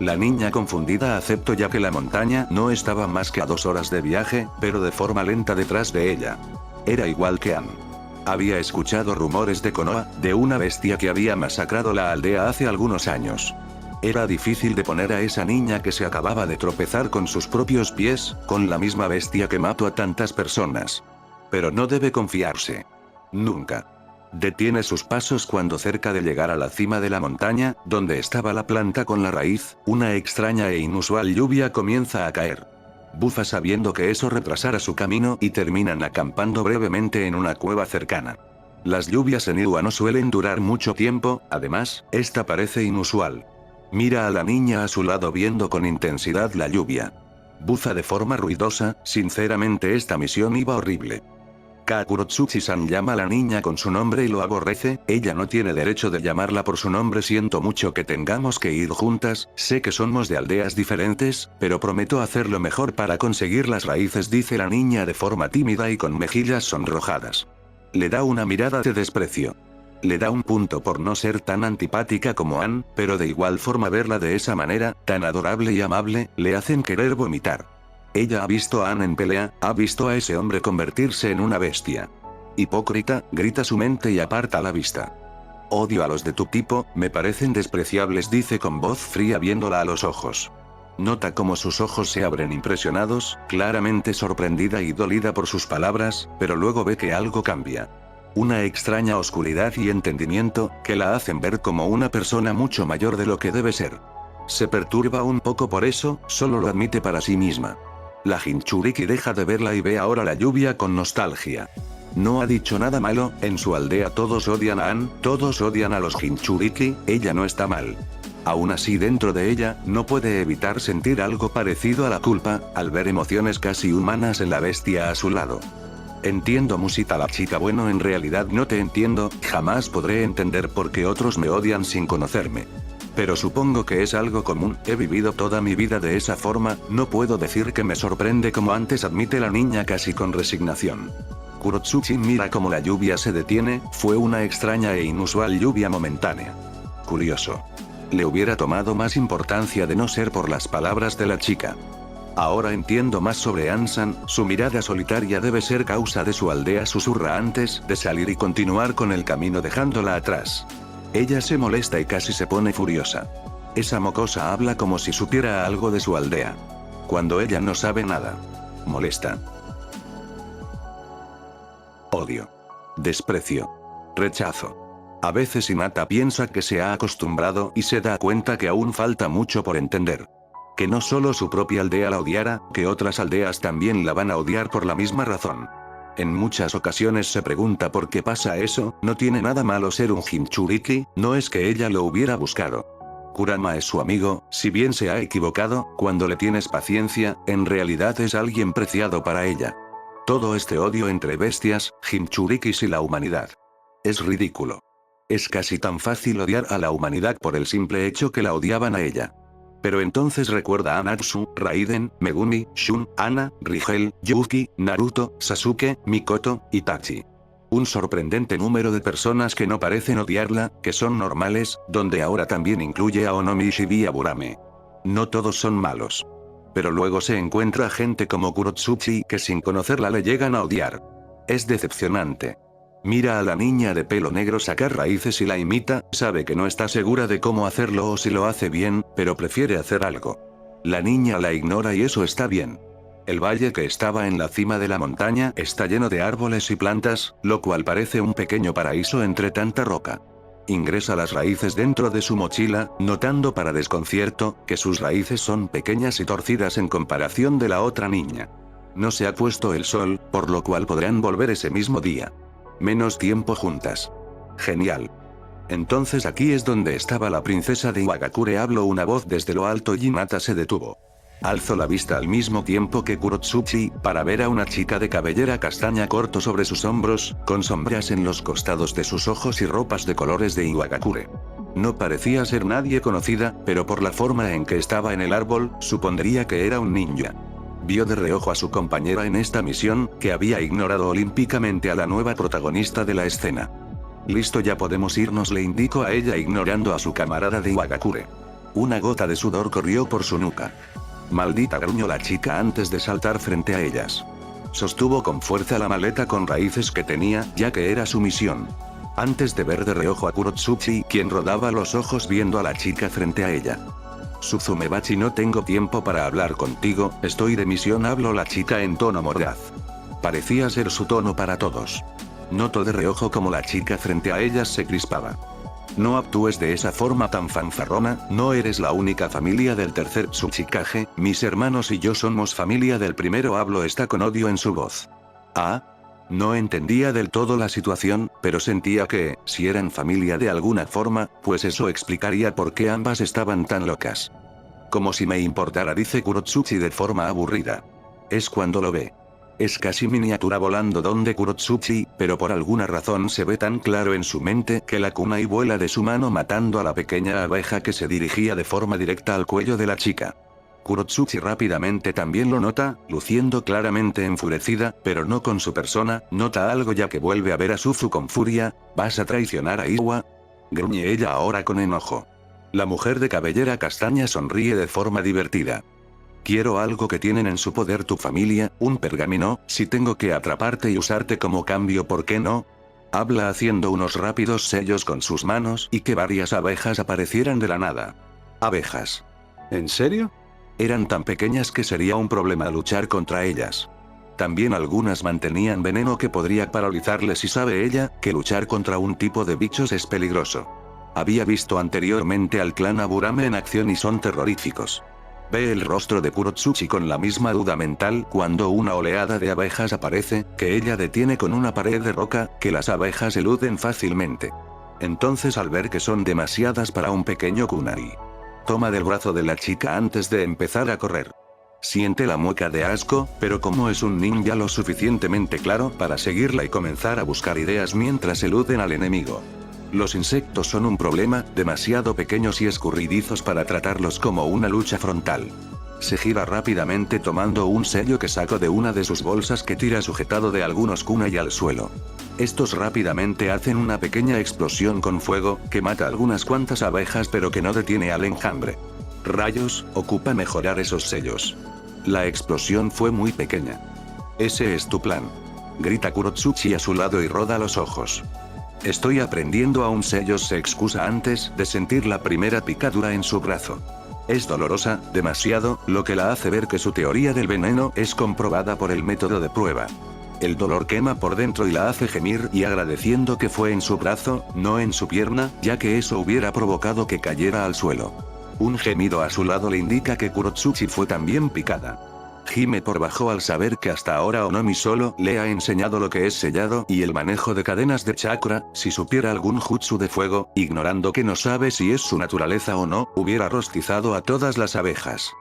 La niña confundida aceptó ya que la montaña no estaba más que a 2 horas de viaje, pero de forma lenta detrás de ella. Era igual que Ann. Había escuchado rumores de Konoha, de una bestia que había masacrado la aldea hace algunos años. Era difícil de poner a esa niña que se acababa de tropezar con sus propios pies, con la misma bestia que mató a tantas personas. Pero no debe confiarse. Nunca. Detiene sus pasos cuando cerca de llegar a la cima de la montaña, donde estaba la planta con la raíz, una extraña e inusual lluvia comienza a caer. Bufa sabiendo que eso retrasará su camino y terminan acampando brevemente en una cueva cercana. Las lluvias en Iwa no suelen durar mucho tiempo, además, esta parece inusual. Mira a la niña a su lado viendo con intensidad la lluvia. Bufa de forma ruidosa, sinceramente esta misión iba horrible. Kurotsuchi-san llama a la niña con su nombre y lo aborrece. Ella no tiene derecho de llamarla por su nombre. Siento mucho que tengamos que ir juntas, sé que somos de aldeas diferentes, pero prometo hacer lo mejor para conseguir las raíces, dice la niña de forma tímida y con mejillas sonrojadas. Le da una mirada de desprecio. Le da un punto por no ser tan antipática como Ann, pero de igual forma verla de esa manera, tan adorable y amable, le hacen querer vomitar. Ella ha visto a Ann en pelea, ha visto a ese hombre convertirse en una bestia. Hipócrita, grita su mente y aparta la vista. Odio a los de tu tipo, me parecen despreciables, dice con voz fría viéndola a los ojos. Nota cómo sus ojos se abren impresionados, claramente sorprendida y dolida por sus palabras, pero luego ve que algo cambia. Una extraña oscuridad y entendimiento, que la hacen ver como una persona mucho mayor de lo que debe ser. Se perturba un poco por eso, solo lo admite para sí misma. La Jinchuriki deja de verla y ve ahora la lluvia con nostalgia. No ha dicho nada malo, en su aldea todos odian a Ann, todos odian a los Jinchuriki, ella no está mal. Aún así dentro de ella, no puede evitar sentir algo parecido a la culpa, al ver emociones casi humanas en la bestia a su lado. Entiendo Musita la chica, bueno, en realidad no te entiendo, jamás podré entender por qué otros me odian sin conocerme. Pero supongo que es algo común, he vivido toda mi vida de esa forma, no puedo decir que me sorprende como antes, admite la niña casi con resignación. Kurotsuchi mira cómo la lluvia se detiene, fue una extraña e inusual lluvia momentánea. Curioso. Le hubiera tomado más importancia de no ser por las palabras de la chica. Ahora entiendo más sobre Ansan, su mirada solitaria debe ser causa de su aldea, susurra antes de salir y continuar con el camino dejándola atrás. Ella se molesta y casi se pone furiosa. Esa mocosa habla como si supiera algo de su aldea. Cuando ella no sabe nada. Molesta. Odio. Desprecio. Rechazo. A veces Hinata piensa que se ha acostumbrado y se da cuenta que aún falta mucho por entender. Que no solo su propia aldea la odiara, que otras aldeas también la van a odiar por la misma razón. En muchas ocasiones se pregunta por qué pasa eso, no tiene nada malo ser un Jinchuriki, no es que ella lo hubiera buscado. Kurama es su amigo, si bien se ha equivocado, cuando le tienes paciencia, en realidad es alguien preciado para ella. Todo este odio entre bestias, Jinchurikis y la humanidad. Es ridículo. Es casi tan fácil odiar a la humanidad por el simple hecho que la odiaban a ella. Pero entonces recuerda a Natsu, Raiden, Megumi, Shun, Ana, Rigel, Yuki, Naruto, Sasuke, Mikoto, Itachi. Un sorprendente número de personas que no parecen odiarla, que son normales, donde ahora también incluye a Onomi y Shibuya-Burame. No todos son malos. Pero luego se encuentra gente como Kurotsuchi que sin conocerla le llegan a odiar. Es decepcionante. Mira a la niña de pelo negro sacar raíces y la imita, sabe que no está segura de cómo hacerlo o si lo hace bien, pero prefiere hacer algo. La niña la ignora y eso está bien. El valle que estaba en la cima de la montaña está lleno de árboles y plantas, lo cual parece un pequeño paraíso entre tanta roca. Ingresa las raíces dentro de su mochila, notando para desconcierto, que sus raíces son pequeñas y torcidas en comparación de la otra niña. No se ha puesto el sol, por lo cual podrán volver ese mismo día. Menos tiempo juntas. Genial. Entonces aquí es donde estaba la princesa de Iwagakure, habló una voz desde lo alto y Hinata se detuvo. Alzó la vista al mismo tiempo que Kurotsuchi, para ver a una chica de cabellera castaña corto sobre sus hombros, con sombras en los costados de sus ojos y ropas de colores de Iwagakure. No parecía ser nadie conocida, pero por la forma en que estaba en el árbol, supondría que era un ninja. Vio de reojo a su compañera en esta misión, que había ignorado olímpicamente a la nueva protagonista de la escena. Listo, ya podemos irnos, le indicó a ella ignorando a su camarada de Iwagakure. Una gota de sudor corrió por su nuca. Maldita, gruñó la chica antes de saltar frente a ellas. Sostuvo con fuerza la maleta con raíces que tenía, ya que era su misión. Antes de ver de reojo a Kurotsuchi, quien rodaba los ojos viendo a la chica frente a ella. Suzumebachi, no tengo tiempo para hablar contigo, estoy de misión, habló la chica en tono mordaz. Parecía ser su tono para todos. Notó de reojo como la chica frente a ellas se crispaba. No actúes de esa forma tan fanfarrona, no eres la única familia del tercer Tsuchikage, mis hermanos y yo somos familia del primero, habló esta con odio en su voz. Ah. No entendía del todo la situación, pero sentía que, si eran familia de alguna forma, pues eso explicaría por qué ambas estaban tan locas. Como si me importara, dice Kurotsuchi de forma aburrida. Es cuando lo ve. Es casi miniatura volando donde Kurotsuchi, pero por alguna razón se ve tan claro en su mente que la cuna y vuela de su mano matando a la pequeña abeja que se dirigía de forma directa al cuello de la chica. Kurotsuchi rápidamente también lo nota, luciendo claramente enfurecida, pero no con su persona, nota algo ya que vuelve a ver a Suzu con furia. ¿Vas a traicionar a Iwa? Gruñe ella ahora con enojo. La mujer de cabellera castaña sonríe de forma divertida. Quiero algo que tienen en su poder tu familia, un pergamino, si tengo que atraparte y usarte como cambio, ¿por qué no? Habla haciendo unos rápidos sellos con sus manos y que varias abejas aparecieran de la nada. ¿Abejas? ¿En serio? Eran tan pequeñas que sería un problema luchar contra ellas. También algunas mantenían veneno que podría paralizarles y sabe ella que luchar contra un tipo de bichos es peligroso. Había visto anteriormente al clan Aburame en acción y son terroríficos. Ve el rostro de Kurotsuchi con la misma duda mental cuando una oleada de abejas aparece, que ella detiene con una pared de roca, que las abejas eluden fácilmente. Entonces al ver que son demasiadas para un pequeño kunai, toma del brazo de la chica antes de empezar a correr. Siente la mueca de asco, pero como es un ninja lo suficientemente claro para seguirla y comenzar a buscar ideas mientras eluden al enemigo. Los insectos son un problema, demasiado pequeños y escurridizos para tratarlos como una lucha frontal. Se gira rápidamente tomando un sello que sacó de una de sus bolsas que tira sujetado de algunos kunai al suelo. Estos rápidamente hacen una pequeña explosión con fuego, que mata algunas cuantas abejas pero que no detiene al enjambre. Rayos, ocupa mejorar esos sellos. La explosión fue muy pequeña. Ese es tu plan. Grita Kurotsuchi a su lado y roda los ojos. Estoy aprendiendo aún sellos, se excusa antes de sentir la primera picadura en su brazo. Es dolorosa, demasiado, lo que la hace ver que su teoría del veneno es comprobada por el método de prueba. El dolor quema por dentro y la hace gemir y agradeciendo que fue en su brazo, no en su pierna, ya que eso hubiera provocado que cayera al suelo. Un gemido a su lado le indica que Kurotsuchi fue también picada. Gime por bajo al saber que hasta ahora Onomi solo le ha enseñado lo que es sellado y el manejo de cadenas de chakra. Si supiera algún jutsu de fuego, ignorando que no sabe si es su naturaleza o no, hubiera rostizado a todas las abejas.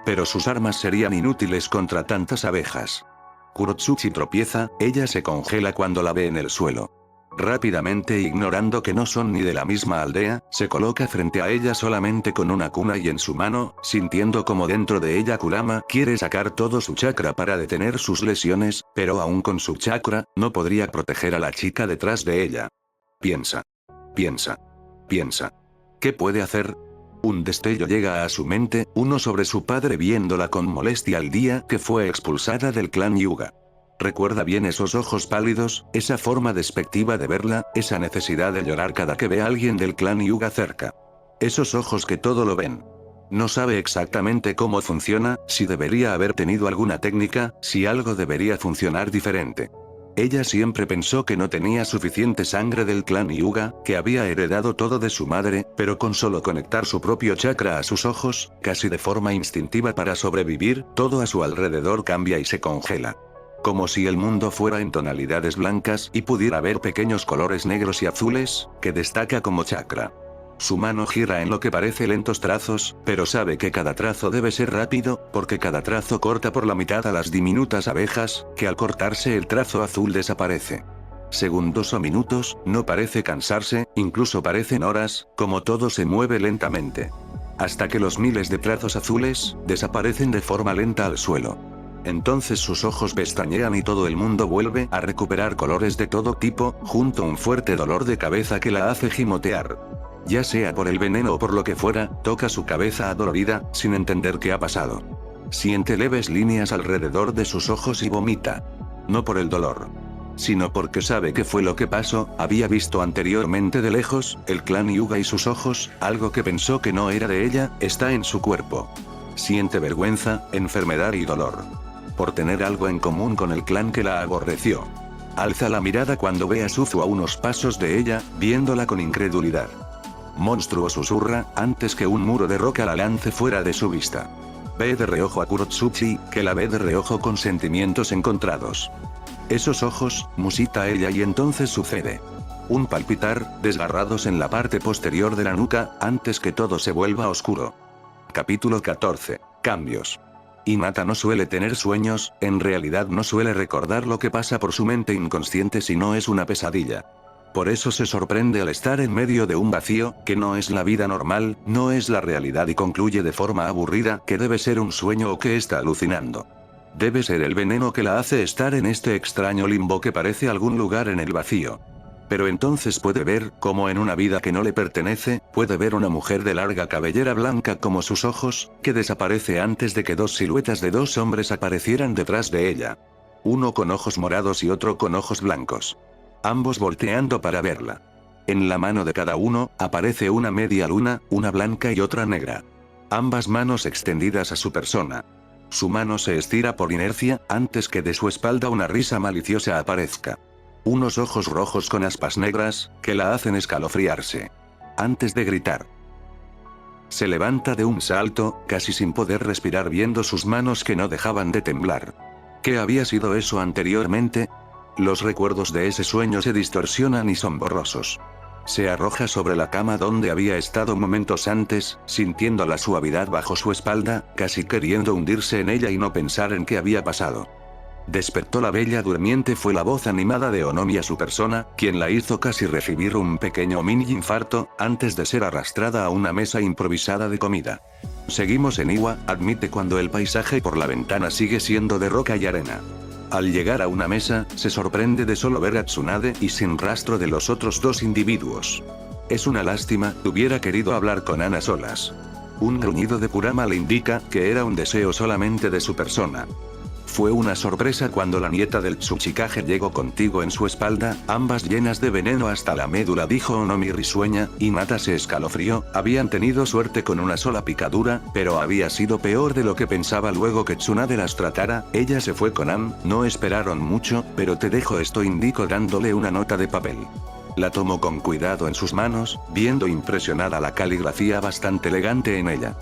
Pero sus armas serían inútiles contra tantas abejas. Kurotsuchi tropieza, ella se congela cuando la ve en el suelo. Rápidamente, ignorando que no son ni de la misma aldea, se coloca frente a ella solamente con una kunai en su mano, sintiendo como dentro de ella Kurama quiere sacar todo su chakra para detener sus lesiones, pero aún con su chakra, no podría proteger a la chica detrás de ella. Piensa. Piensa. Piensa. ¿Qué puede hacer? Un destello llega a su mente, uno sobre su padre viéndola con molestia el día que fue expulsada del clan Hyuga. Recuerda bien esos ojos pálidos, esa forma despectiva de verla, esa necesidad de llorar cada que ve a alguien del clan Hyuga cerca. Esos ojos que todo lo ven. No sabe exactamente cómo funciona, si debería haber tenido alguna técnica, si algo debería funcionar diferente. Ella siempre pensó que no tenía suficiente sangre del clan Hyuga, que había heredado todo de su madre, pero con solo conectar su propio chakra a sus ojos, casi de forma instintiva para sobrevivir, todo a su alrededor cambia y se congela. Como si el mundo fuera en tonalidades blancas y pudiera ver pequeños colores negros y azules, que destaca como chakra. Su mano gira en lo que parece lentos trazos, pero sabe que cada trazo debe ser rápido, porque cada trazo corta por la mitad a las diminutas abejas, que al cortarse el trazo azul desaparece. Segundos o minutos, no parece cansarse, incluso parecen horas, como todo se mueve lentamente. Hasta que los miles de trazos azules, desaparecen de forma lenta al suelo. Entonces sus ojos pestañean y todo el mundo vuelve a recuperar colores de todo tipo, junto a un fuerte dolor de cabeza que la hace gimotear. Ya sea por el veneno o por lo que fuera, toca su cabeza adolorida, sin entender qué ha pasado. Siente leves líneas alrededor de sus ojos y vomita. No por el dolor, sino porque sabe qué fue lo que pasó. Había visto anteriormente de lejos, el clan Hyuga y sus ojos, algo que pensó que no era de ella, está en su cuerpo. Siente vergüenza, enfermedad y dolor. Por tener algo en común con el clan que la aborreció. Alza la mirada cuando ve a Suzu a unos pasos de ella, viéndola con incredulidad. Monstruo, susurra, antes que un muro de roca la lance fuera de su vista. Ve de reojo a Kurotsuchi, que la ve de reojo con sentimientos encontrados. Esos ojos, musita ella y entonces sucede. Un palpitar, desgarrados en la parte posterior de la nuca, antes que todo se vuelva oscuro. Capítulo 14. Cambios. Hinata no suele tener sueños, en realidad no suele recordar lo que pasa por su mente inconsciente si no es una pesadilla. Por eso se sorprende al estar en medio de un vacío, que no es la vida normal, no es la realidad y concluye de forma aburrida que debe ser un sueño o que está alucinando. Debe ser el veneno que la hace estar en este extraño limbo que parece algún lugar en el vacío. Pero entonces puede ver, como en una vida que no le pertenece, puede ver una mujer de larga cabellera blanca como sus ojos, que desaparece antes de que dos siluetas de dos hombres aparecieran detrás de ella. Uno con ojos morados y otro con ojos blancos. Ambos volteando para verla. En la mano de cada uno, aparece una media luna, una blanca y otra negra. Ambas manos extendidas a su persona. Su mano se estira por inercia, antes que de su espalda una risa maliciosa aparezca. Unos ojos rojos con aspas negras, que la hacen escalofriarse. Antes de gritar. Se levanta de un salto, casi sin poder respirar viendo sus manos que no dejaban de temblar. ¿Qué había sido eso anteriormente? Los recuerdos de ese sueño se distorsionan y son borrosos. Se arroja sobre la cama donde había estado momentos antes, sintiendo la suavidad bajo su espalda, casi queriendo hundirse en ella y no pensar en qué había pasado. Despertó la bella durmiente. Fue la voz animada de Onomi a su persona, quien la hizo casi recibir un pequeño mini infarto, antes de ser arrastrada a una mesa improvisada de comida. Seguimos en Iwa, admite cuando el paisaje por la ventana sigue siendo de roca y arena. Al llegar a una mesa, se sorprende de solo ver a Tsunade y sin rastro de los otros dos individuos. Es una lástima, hubiera querido hablar con Ana solas. Un gruñido de Kurama le indica que era un deseo solamente de su persona. Fue una sorpresa cuando la nieta del Tsuchikage llegó contigo en su espalda, ambas llenas de veneno hasta la médula, dijo Onomi risueña, y Hinata se escalofrió. Habían tenido suerte con una sola picadura, pero había sido peor de lo que pensaba. Luego que Tsunade las tratara, ella se fue con Am. No esperaron mucho, pero te dejo esto, indicó dándole una nota de papel. La tomó con cuidado en sus manos, viendo impresionada la caligrafía bastante elegante en ella.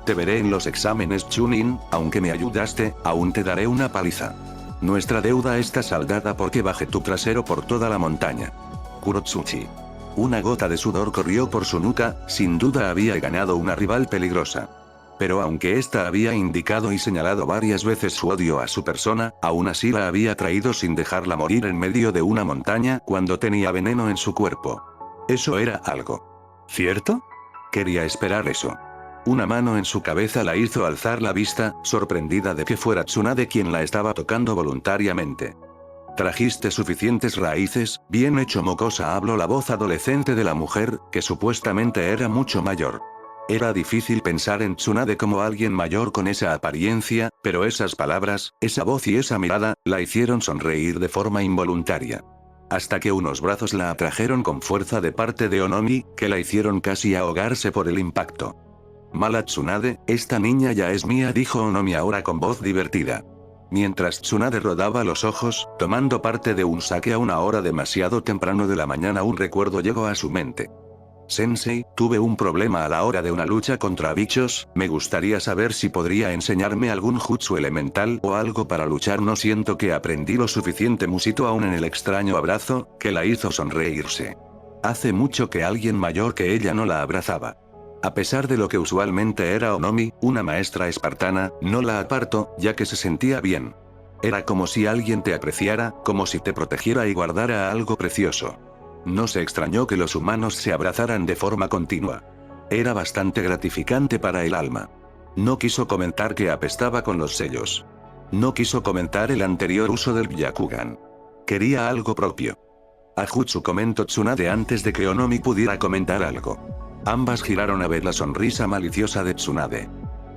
Te veré en los exámenes, Chunin, aunque me ayudaste, aún te daré una paliza. Nuestra deuda está saldada porque bajé tu trasero por toda la montaña. Kurotsuchi. Una gota de sudor corrió por su nuca, sin duda había ganado una rival peligrosa. Pero aunque ésta había indicado y señalado varias veces su odio a su persona, aún así la había traído sin dejarla morir en medio de una montaña cuando tenía veneno en su cuerpo. Eso era algo. ¿Cierto? Quería esperar eso. Una mano en su cabeza la hizo alzar la vista, sorprendida de que fuera Tsunade quien la estaba tocando voluntariamente. Trajiste suficientes raíces, bien hecho, mocosa, habló la voz adolescente de la mujer, que supuestamente era mucho mayor. Era difícil pensar en Tsunade como alguien mayor con esa apariencia, pero esas palabras, esa voz y esa mirada, la hicieron sonreír de forma involuntaria. Hasta que unos brazos la atrajeron con fuerza de parte de Onomi, que la hicieron casi ahogarse por el impacto. Mala Tsunade, esta niña ya es mía, dijo Onomi ahora con voz divertida. Mientras Tsunade rodaba los ojos, tomando parte de un saque a una hora demasiado temprano de la mañana, un recuerdo llegó a su mente. Sensei, tuve un problema a la hora de una lucha contra bichos, me gustaría saber si podría enseñarme algún jutsu elemental o algo para luchar. No siento que aprendí lo suficiente, musitó aún en el extraño abrazo, que la hizo sonreírse. Hace mucho que alguien mayor que ella no la abrazaba. A pesar de lo que usualmente era Onomi, una maestra espartana, no la apartó, ya que se sentía bien. Era como si alguien te apreciara, como si te protegiera y guardara algo precioso. No se extrañó que los humanos se abrazaran de forma continua. Era bastante gratificante para el alma. No quiso comentar que apestaba con los sellos. No quiso comentar el anterior uso del Byakugan. Quería algo propio. Ajutsu, comentó Tsunade antes de que Onomi pudiera comentar algo. Ambas giraron a ver la sonrisa maliciosa de Tsunade.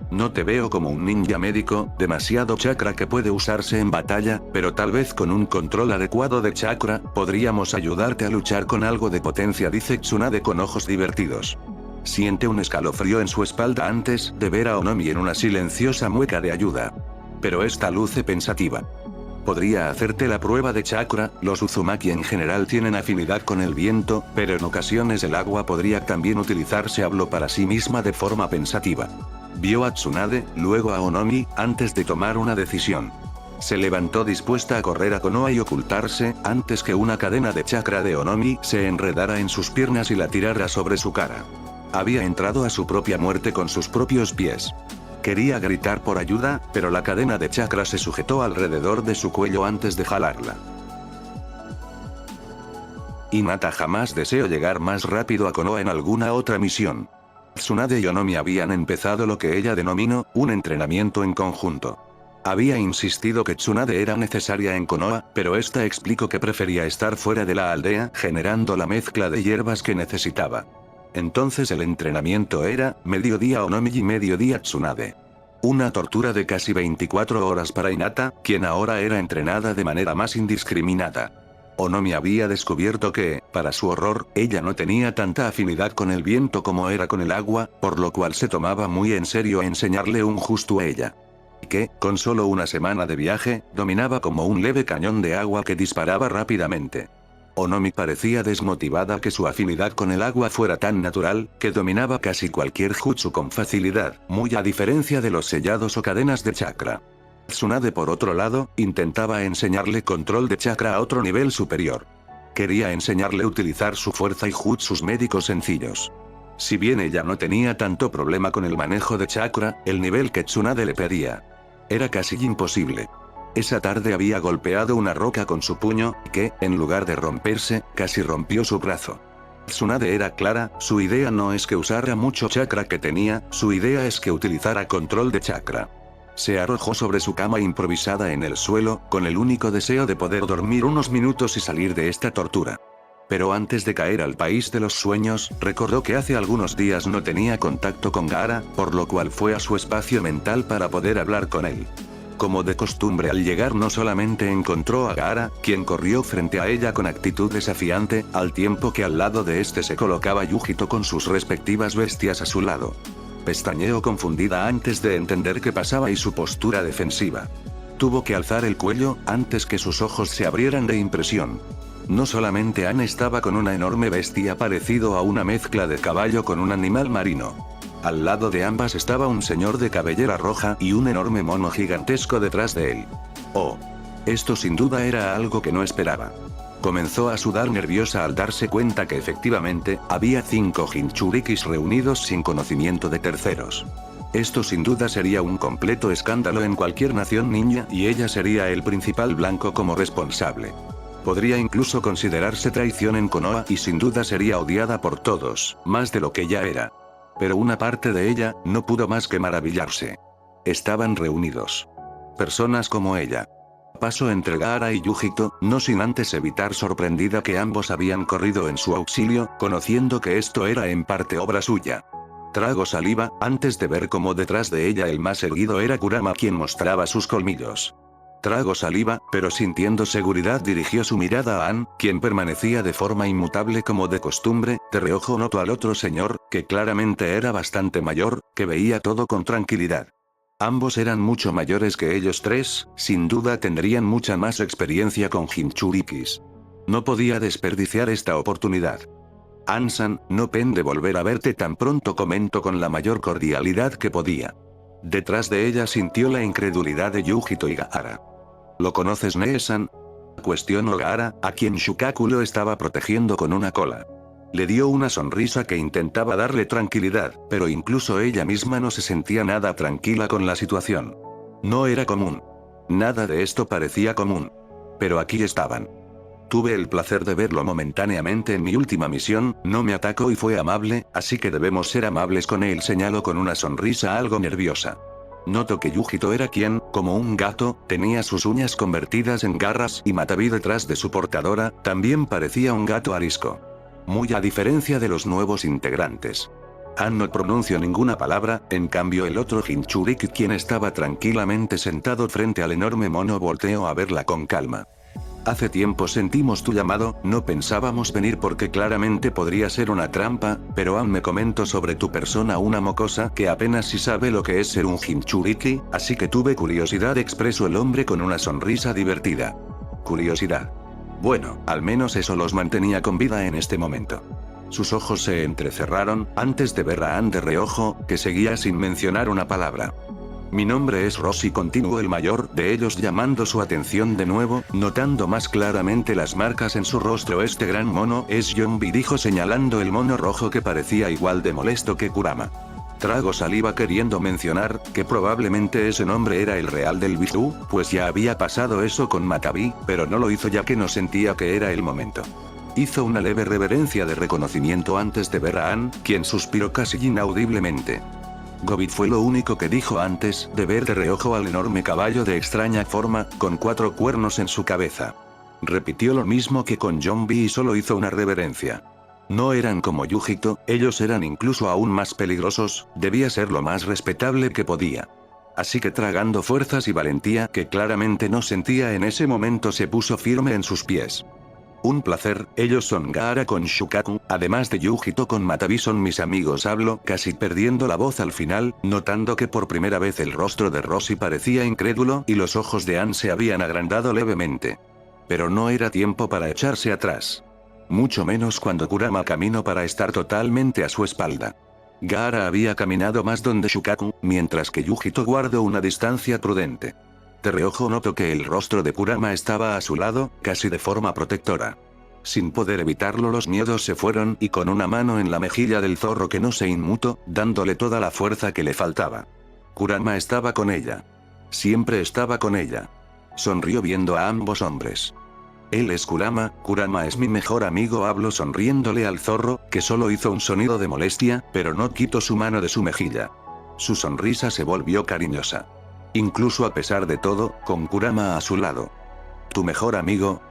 No te veo como un ninja médico, demasiado chakra que puede usarse en batalla, pero tal vez con un control adecuado de chakra, podríamos ayudarte a luchar con algo de potencia, dice Tsunade con ojos divertidos. Siente un escalofrío en su espalda antes de ver a Onomi en una silenciosa mueca de ayuda. Pero esta luce pensativa. Podría hacerte la prueba de chakra. Los Uzumaki en general tienen afinidad con el viento, pero en ocasiones el agua podría también utilizarse, habló para sí misma de forma pensativa. Vio a Tsunade, luego a Onomi, antes de tomar una decisión. Se levantó dispuesta a correr a Konoha y ocultarse, antes que una cadena de chakra de Onomi se enredara en sus piernas y la tirara sobre su cara. Había entrado a su propia muerte con sus propios pies. Quería gritar por ayuda, pero la cadena de chakra se sujetó alrededor de su cuello antes de jalarla. Hinata jamás deseó llegar más rápido a Konoha en alguna otra misión. Tsunade y Onomi habían empezado lo que ella denominó un entrenamiento en conjunto. Había insistido que Tsunade era necesaria en Konoha, pero esta explicó que prefería estar fuera de la aldea, generando la mezcla de hierbas que necesitaba. Entonces el entrenamiento era, mediodía Onomi y mediodía Tsunade. Una tortura de casi 24 horas para Hinata, quien ahora era entrenada de manera más indiscriminada. Onomi había descubierto que, para su horror, ella no tenía tanta afinidad con el viento como era con el agua, por lo cual se tomaba muy en serio enseñarle un jutsu a ella. Que, con solo una semana de viaje, dominaba como un leve cañón de agua que disparaba rápidamente. Onomi parecía desmotivada que su afinidad con el agua fuera tan natural, que dominaba casi cualquier jutsu con facilidad, muy a diferencia de los sellados o cadenas de chakra. Tsunade por otro lado, intentaba enseñarle control de chakra a otro nivel superior. Quería enseñarle a utilizar su fuerza y jutsus médicos sencillos. Si bien ella no tenía tanto problema con el manejo de chakra, el nivel que Tsunade le pedía era casi imposible. Esa tarde había golpeado una roca con su puño, que, en lugar de romperse, casi rompió su brazo. Tsunade era clara, su idea no es que usara mucho chakra que tenía, su idea es que utilizara control de chakra. Se arrojó sobre su cama improvisada en el suelo, con el único deseo de poder dormir unos minutos y salir de esta tortura. Pero antes de caer al país de los sueños, recordó que hace algunos días no tenía contacto con Gaara, por lo cual fue a su espacio mental para poder hablar con él. Como de costumbre, al llegar no solamente encontró a Gaara, quien corrió frente a ella con actitud desafiante, al tiempo que al lado de este se colocaba Yujito con sus respectivas bestias a su lado. Pestañeó confundida antes de entender qué pasaba y su postura defensiva. Tuvo que alzar el cuello, antes que sus ojos se abrieran de impresión. No solamente Anne estaba con una enorme bestia parecido a una mezcla de caballo con un animal marino. Al lado de ambas estaba un señor de cabellera roja y un enorme mono gigantesco detrás de él. Oh. Esto sin duda era algo que no esperaba. Comenzó a sudar nerviosa al darse cuenta que efectivamente, había 5 Jinchurikis reunidos sin conocimiento de terceros. Esto sin duda sería un completo escándalo en cualquier nación ninja y ella sería el principal blanco como responsable. Podría incluso considerarse traición en Konoha y sin duda sería odiada por todos, más de lo que ya era. Pero una parte de ella, no pudo más que maravillarse. Estaban reunidos personas como ella. Pasó entre Gaara y Yujito, no sin antes evitar sorprendida que ambos habían corrido en su auxilio, conociendo que esto era en parte obra suya. Tragó saliva, antes de ver cómo detrás de ella el más erguido era Kurama quien mostraba sus colmillos. Tragó saliva, pero sintiendo seguridad dirigió su mirada a Anne, quien permanecía de forma inmutable como de costumbre, de reojo notó al otro señor, que claramente era bastante mayor, que veía todo con tranquilidad. Ambos eran mucho mayores que ellos tres, sin duda tendrían mucha más experiencia con Jinchurikis. No podía desperdiciar esta oportunidad. Ansan, no pende volver a verte tan pronto, comentó con la mayor cordialidad que podía. Detrás de ella sintió la incredulidad de Yujito y Gaara. ¿Lo conoces, Nee-san? Cuestionó Gaara, a quien Shukaku lo estaba protegiendo con una cola. Le dio una sonrisa que intentaba darle tranquilidad, pero incluso ella misma no se sentía nada tranquila con la situación. No era común. Nada de esto parecía común. Pero aquí estaban. Tuve el placer de verlo momentáneamente en mi última misión, no me atacó y fue amable, así que debemos ser amables con él, señaló con una sonrisa algo nerviosa. Noto que Yujito era quien, como un gato, tenía sus uñas convertidas en garras y Matabi detrás de su portadora, también parecía un gato arisco. Muy a diferencia de los nuevos integrantes. Anne no pronunció ninguna palabra, en cambio el otro Jinchuriki quien estaba tranquilamente sentado frente al enorme mono volteó a verla con calma. Hace tiempo sentimos tu llamado, no pensábamos venir porque claramente podría ser una trampa, pero Anne me comentó sobre tu persona una mocosa que apenas si sabe lo que es ser un Jinchuriki, así que tuve curiosidad, expresó el hombre con una sonrisa divertida. Curiosidad. Bueno, al menos eso los mantenía con vida en este momento. Sus ojos se entrecerraron, antes de ver a Anne de reojo, que seguía sin mencionar una palabra. Mi nombre es Rossi, continuó el mayor de ellos llamando su atención de nuevo, notando más claramente las marcas en su rostro. Este gran mono es Yombi, dijo señalando el mono rojo que parecía igual de molesto que Kurama. Tragó saliva queriendo mencionar, que probablemente ese nombre era el real del Biju, pues ya había pasado eso con Matabi, pero no lo hizo ya que no sentía que era el momento. Hizo una leve reverencia de reconocimiento antes de ver a Anne, quien suspiró casi inaudiblemente. Gobit fue lo único que dijo antes de ver de reojo al enorme caballo de extraña forma, con 4 cuernos en su cabeza. Repitió lo mismo que con Yombi y solo hizo una reverencia. No eran como Yujito, ellos eran incluso aún más peligrosos, debía ser lo más respetable que podía. Así que tragando fuerzas y valentía que claramente no sentía en ese momento, se puso firme en sus pies. Un placer, ellos son Gaara con Shukaku, además de Yujito con Matabi son mis amigos, habló casi perdiendo la voz al final, notando que por primera vez el rostro de Rossi parecía incrédulo y los ojos de Anne se habían agrandado levemente. Pero no era tiempo para echarse atrás. Mucho menos cuando Kurama caminó para estar totalmente a su espalda. Gaara había caminado más donde Shukaku, mientras que Yujito guardó una distancia prudente. De reojo notó que el rostro de Kurama estaba a su lado, casi de forma protectora. Sin poder evitarlo, los miedos se fueron y con una mano en la mejilla del zorro que no se inmutó, dándole toda la fuerza que le faltaba. Kurama estaba con ella. Siempre estaba con ella. Sonrió viendo a ambos hombres. Él es Kurama, Kurama es mi mejor amigo, habló sonriéndole al zorro, que solo hizo un sonido de molestia, pero no quitó su mano de su mejilla. Su sonrisa se volvió cariñosa. Incluso a pesar de todo, con Kurama a su lado. ¿Tu mejor amigo?,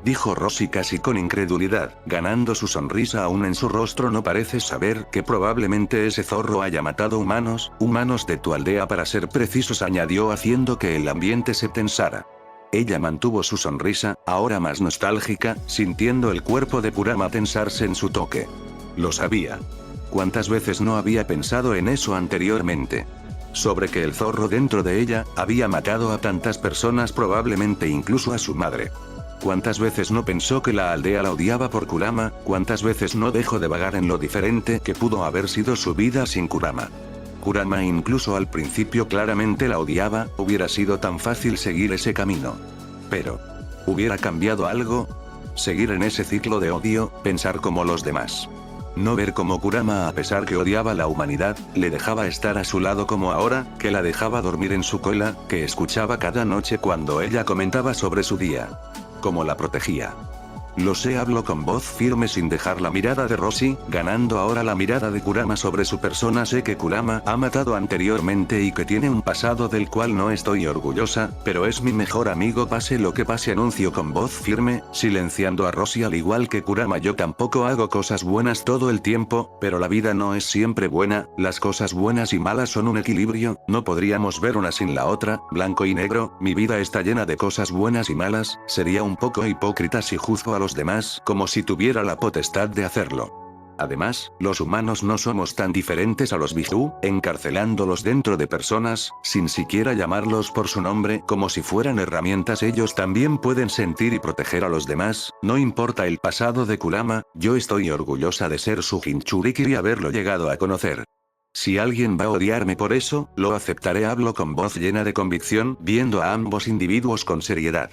dijo Rossi casi con incredulidad, ganando su sonrisa aún en su rostro. ¿No pareces saber que probablemente ese zorro haya matado humanos de tu aldea para ser precisos?, añadió haciendo que el ambiente se tensara. Ella mantuvo su sonrisa, ahora más nostálgica, sintiendo el cuerpo de Kurama tensarse en su toque. Lo sabía. ¿Cuántas veces no había pensado en eso anteriormente? Sobre que el zorro dentro de ella había matado a tantas personas, probablemente incluso a su madre. ¿Cuántas veces no pensó que la aldea la odiaba por Kurama? ¿Cuántas veces no dejó de vagar en lo diferente que pudo haber sido su vida sin Kurama? Kurama incluso al principio claramente la odiaba, hubiera sido tan fácil seguir ese camino. Pero, ¿hubiera cambiado algo? Seguir en ese ciclo de odio, pensar como los demás. No ver cómo Kurama, a pesar que odiaba la humanidad, le dejaba estar a su lado como ahora, que la dejaba dormir en su cola, que escuchaba cada noche cuando ella comentaba sobre su día. Cómo la protegía. Lo sé, habló con voz firme sin dejar la mirada de Rossi, ganando ahora la mirada de Kurama sobre su persona. Sé que Kurama ha matado anteriormente y que tiene un pasado del cual no estoy orgullosa, pero es mi mejor amigo pase lo que pase, anunció con voz firme, silenciando a Rossi. Al igual que Kurama, yo tampoco hago cosas buenas todo el tiempo, pero la vida no es siempre buena, las cosas buenas y malas son un equilibrio, no podríamos ver una sin la otra, blanco y negro, mi vida está llena de cosas buenas y malas, sería un poco hipócrita si juzgo a los demás como si tuviera la potestad de hacerlo. Además, los humanos no somos tan diferentes a los Biju, encarcelándolos dentro de personas, sin siquiera llamarlos por su nombre, como si fueran herramientas. Ellos también pueden sentir y proteger a los demás, no importa el pasado de Kurama, yo estoy orgullosa de ser su Jinchuriki y haberlo llegado a conocer. Si alguien va a odiarme por eso, lo aceptaré, habló con voz llena de convicción, viendo a ambos individuos con seriedad.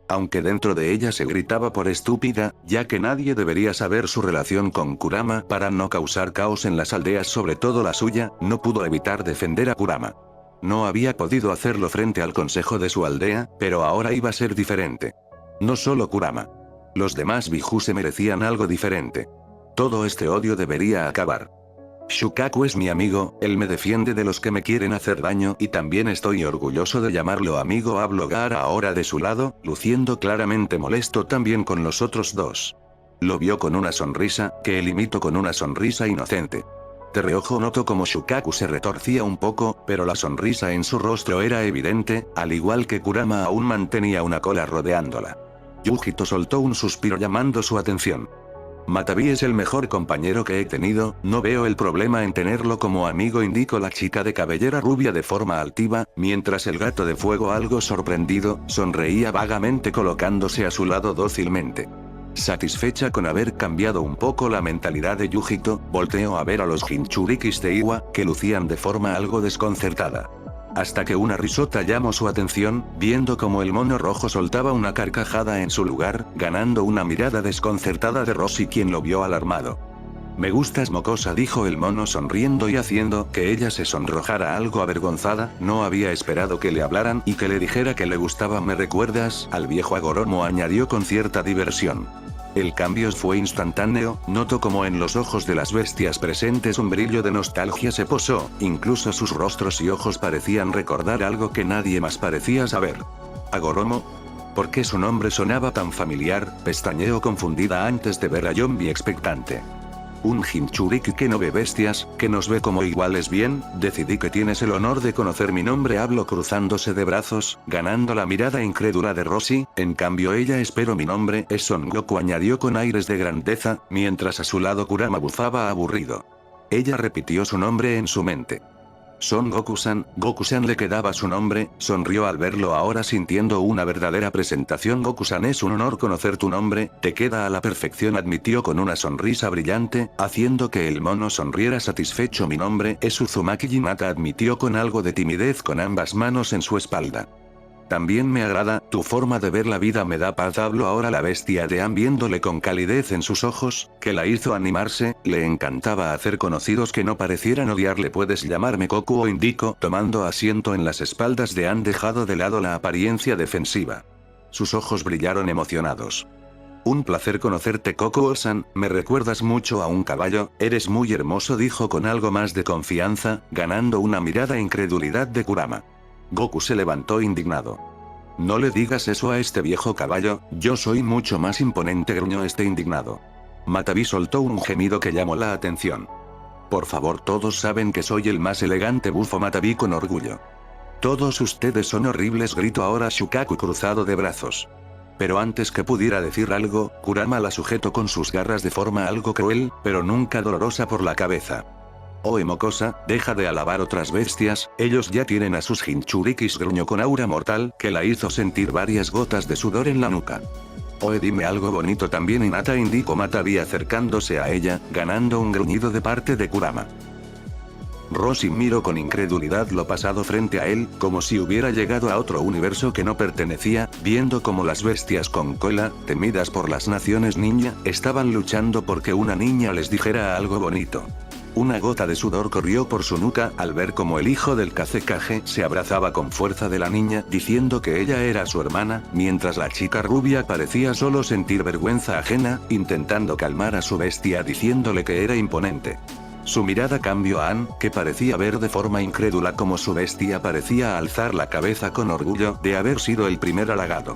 Aunque dentro de ella se gritaba por estúpida, ya que nadie debería saber su relación con Kurama para no causar caos en las aldeas, sobre todo la suya, no pudo evitar defender a Kurama. No había podido hacerlo frente al consejo de su aldea, pero ahora iba a ser diferente. No solo Kurama. Los demás Biju se merecían algo diferente. Todo este odio debería acabar. Shukaku es mi amigo, él me defiende de los que me quieren hacer daño y también estoy orgulloso de llamarlo amigo, habló Gaara ahora de su lado, luciendo claramente molesto también con los otros dos. Lo vio con una sonrisa, que él imitó con una sonrisa inocente. De reojo notó como Shukaku se retorcía un poco, pero la sonrisa en su rostro era evidente, al igual que Kurama aún mantenía una cola rodeándola. Yujito soltó un suspiro llamando su atención. Matabi es el mejor compañero que he tenido, no veo el problema en tenerlo como amigo, indicó la chica de cabellera rubia de forma altiva, mientras el gato de fuego, algo sorprendido, sonreía vagamente colocándose a su lado dócilmente. Satisfecha con haber cambiado un poco la mentalidad de Yujito, volteó a ver a los Jinchurikis de Iwa, que lucían de forma algo desconcertada. Hasta que una risota llamó su atención, viendo como el mono rojo soltaba una carcajada en su lugar, ganando una mirada desconcertada de Rossi, quien lo vio alarmado. Me gustas, mocosa, dijo el mono sonriendo y haciendo que ella se sonrojara algo avergonzada. No había esperado que le hablaran y que le dijera que le gustaba. ¿Me recuerdas al viejo Agoromo?, añadió con cierta diversión. El cambio fue instantáneo, notó como en los ojos de las bestias presentes un brillo de nostalgia se posó, incluso sus rostros y ojos parecían recordar algo que nadie más parecía saber. ¿Agoromo? ¿Por qué su nombre sonaba tan familiar?, pestañeó confundida antes de ver a Yombi expectante. Un Jinchuriki que no ve bestias, que nos ve como iguales. Bien, decidí que tienes el honor de conocer mi nombre, habló cruzándose de brazos, ganando la mirada incrédula de Rossi. En cambio ella, espero mi nombre es Son Goku, añadió con aires de grandeza, mientras a su lado Kurama bufaba aburrido. Ella repitió su nombre en su mente. Son Goku-san. Goku-san le quedaba su nombre, sonrió al verlo ahora sintiendo una verdadera presentación. Goku-san, es un honor conocer tu nombre, te queda a la perfección, admitió con una sonrisa brillante, haciendo que el mono sonriera satisfecho. Mi nombre es Uzumaki Hinata, admitió con algo de timidez con ambas manos en su espalda. También me agrada, tu forma de ver la vida me da paz, habló ahora la bestia de An viéndole con calidez en sus ojos, que la hizo animarse. Le encantaba hacer conocidos que no parecieran odiarle. Puedes llamarme Goku o Indico, tomando asiento en las espaldas de An, dejado de lado la apariencia defensiva. Sus ojos brillaron emocionados. Un placer conocerte, Goku-san, me recuerdas mucho a un caballo, eres muy hermoso, dijo con algo más de confianza, ganando una mirada de incredulidad de Kurama. Goku se levantó indignado. No le digas eso a este viejo caballo, yo soy mucho más imponente, gruñó este indignado. Matabi soltó un gemido que llamó la atención. Por favor, todos saben que soy el más elegante, bufó Matabi con orgullo. Todos ustedes son horribles, gritó ahora Shukaku cruzado de brazos. Pero antes que pudiera decir algo, Kurama la sujetó con sus garras de forma algo cruel, pero nunca dolorosa, por la cabeza. Oe mocosa, deja de alabar otras bestias, ellos ya tienen a sus Jinchurikis, gruñó con aura mortal, que la hizo sentir varias gotas de sudor en la nuca. Oe, dime algo bonito también, Hinata, indicó Matabi acercándose a ella, ganando un gruñido de parte de Kurama. Roshi miró con incredulidad lo pasado frente a él, como si hubiera llegado a otro universo que no pertenecía, viendo como las bestias con cola, temidas por las naciones ninja, estaban luchando porque una niña les dijera algo bonito. Una gota de sudor corrió por su nuca al ver como el hijo del Kazekage se abrazaba con fuerza de la niña, diciendo que ella era su hermana, mientras la chica rubia parecía solo sentir vergüenza ajena, intentando calmar a su bestia diciéndole que era imponente. Su mirada cambió a An, que parecía ver de forma incrédula como su bestia parecía alzar la cabeza con orgullo de haber sido el primer halagado.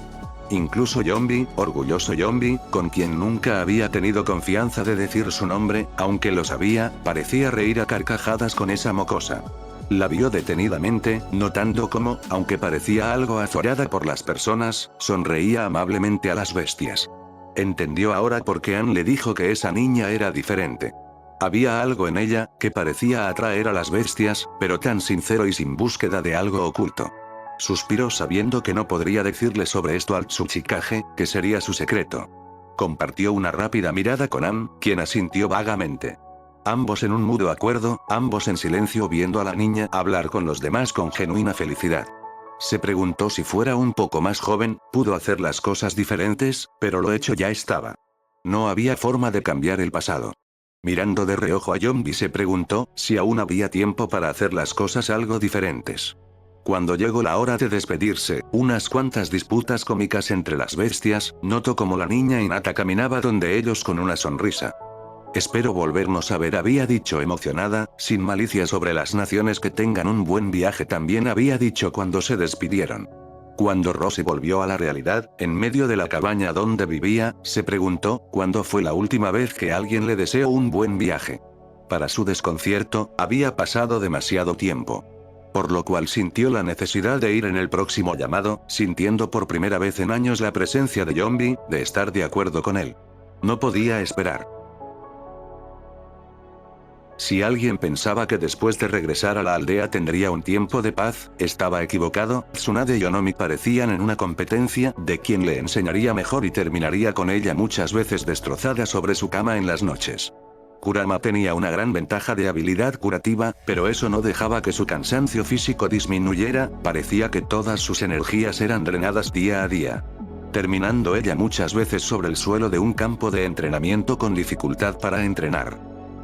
Incluso Yombi, orgulloso Yombi, con quien nunca había tenido confianza de decir su nombre, aunque lo sabía, parecía reír a carcajadas con esa mocosa. La vio detenidamente, notando cómo, aunque parecía algo azorada por las personas, sonreía amablemente a las bestias. Entendió ahora por qué An le dijo que esa niña era diferente. Había algo en ella, que parecía atraer a las bestias, pero tan sincero y sin búsqueda de algo oculto. Suspiró sabiendo que no podría decirle sobre esto al Tsuchikage, que sería su secreto. Compartió una rápida mirada con An, quien asintió vagamente. Ambos en un mudo acuerdo, ambos en silencio viendo a la niña hablar con los demás con genuina felicidad. Se preguntó si fuera un poco más joven, pudo hacer las cosas diferentes, pero lo hecho ya estaba. No había forma de cambiar el pasado. Mirando de reojo a Yombi se preguntó si aún había tiempo para hacer las cosas algo diferentes. Cuando llegó la hora de despedirse, unas cuantas disputas cómicas entre las bestias, notó como la niña Hinata caminaba donde ellos con una sonrisa. Espero volvernos a ver, había dicho emocionada, sin malicia sobre las naciones, que tengan un buen viaje también había dicho cuando se despidieron. Cuando Roshi volvió a la realidad, en medio de la cabaña donde vivía, se preguntó, ¿cuándo fue la última vez que alguien le deseó un buen viaje? Para su desconcierto, había pasado demasiado tiempo. Por lo cual sintió la necesidad de ir en el próximo llamado, sintiendo por primera vez en años la presencia de Yombi, de estar de acuerdo con él. No podía esperar. Si alguien pensaba que después de regresar a la aldea tendría un tiempo de paz, estaba equivocado. Tsunade y Onomi parecían en una competencia de quién le enseñaría mejor y terminaría con ella muchas veces destrozada sobre su cama en las noches. Kurama tenía una gran ventaja de habilidad curativa, pero eso no dejaba que su cansancio físico disminuyera, parecía que todas sus energías eran drenadas día a día. Terminando ella muchas veces sobre el suelo de un campo de entrenamiento con dificultad para entrenar.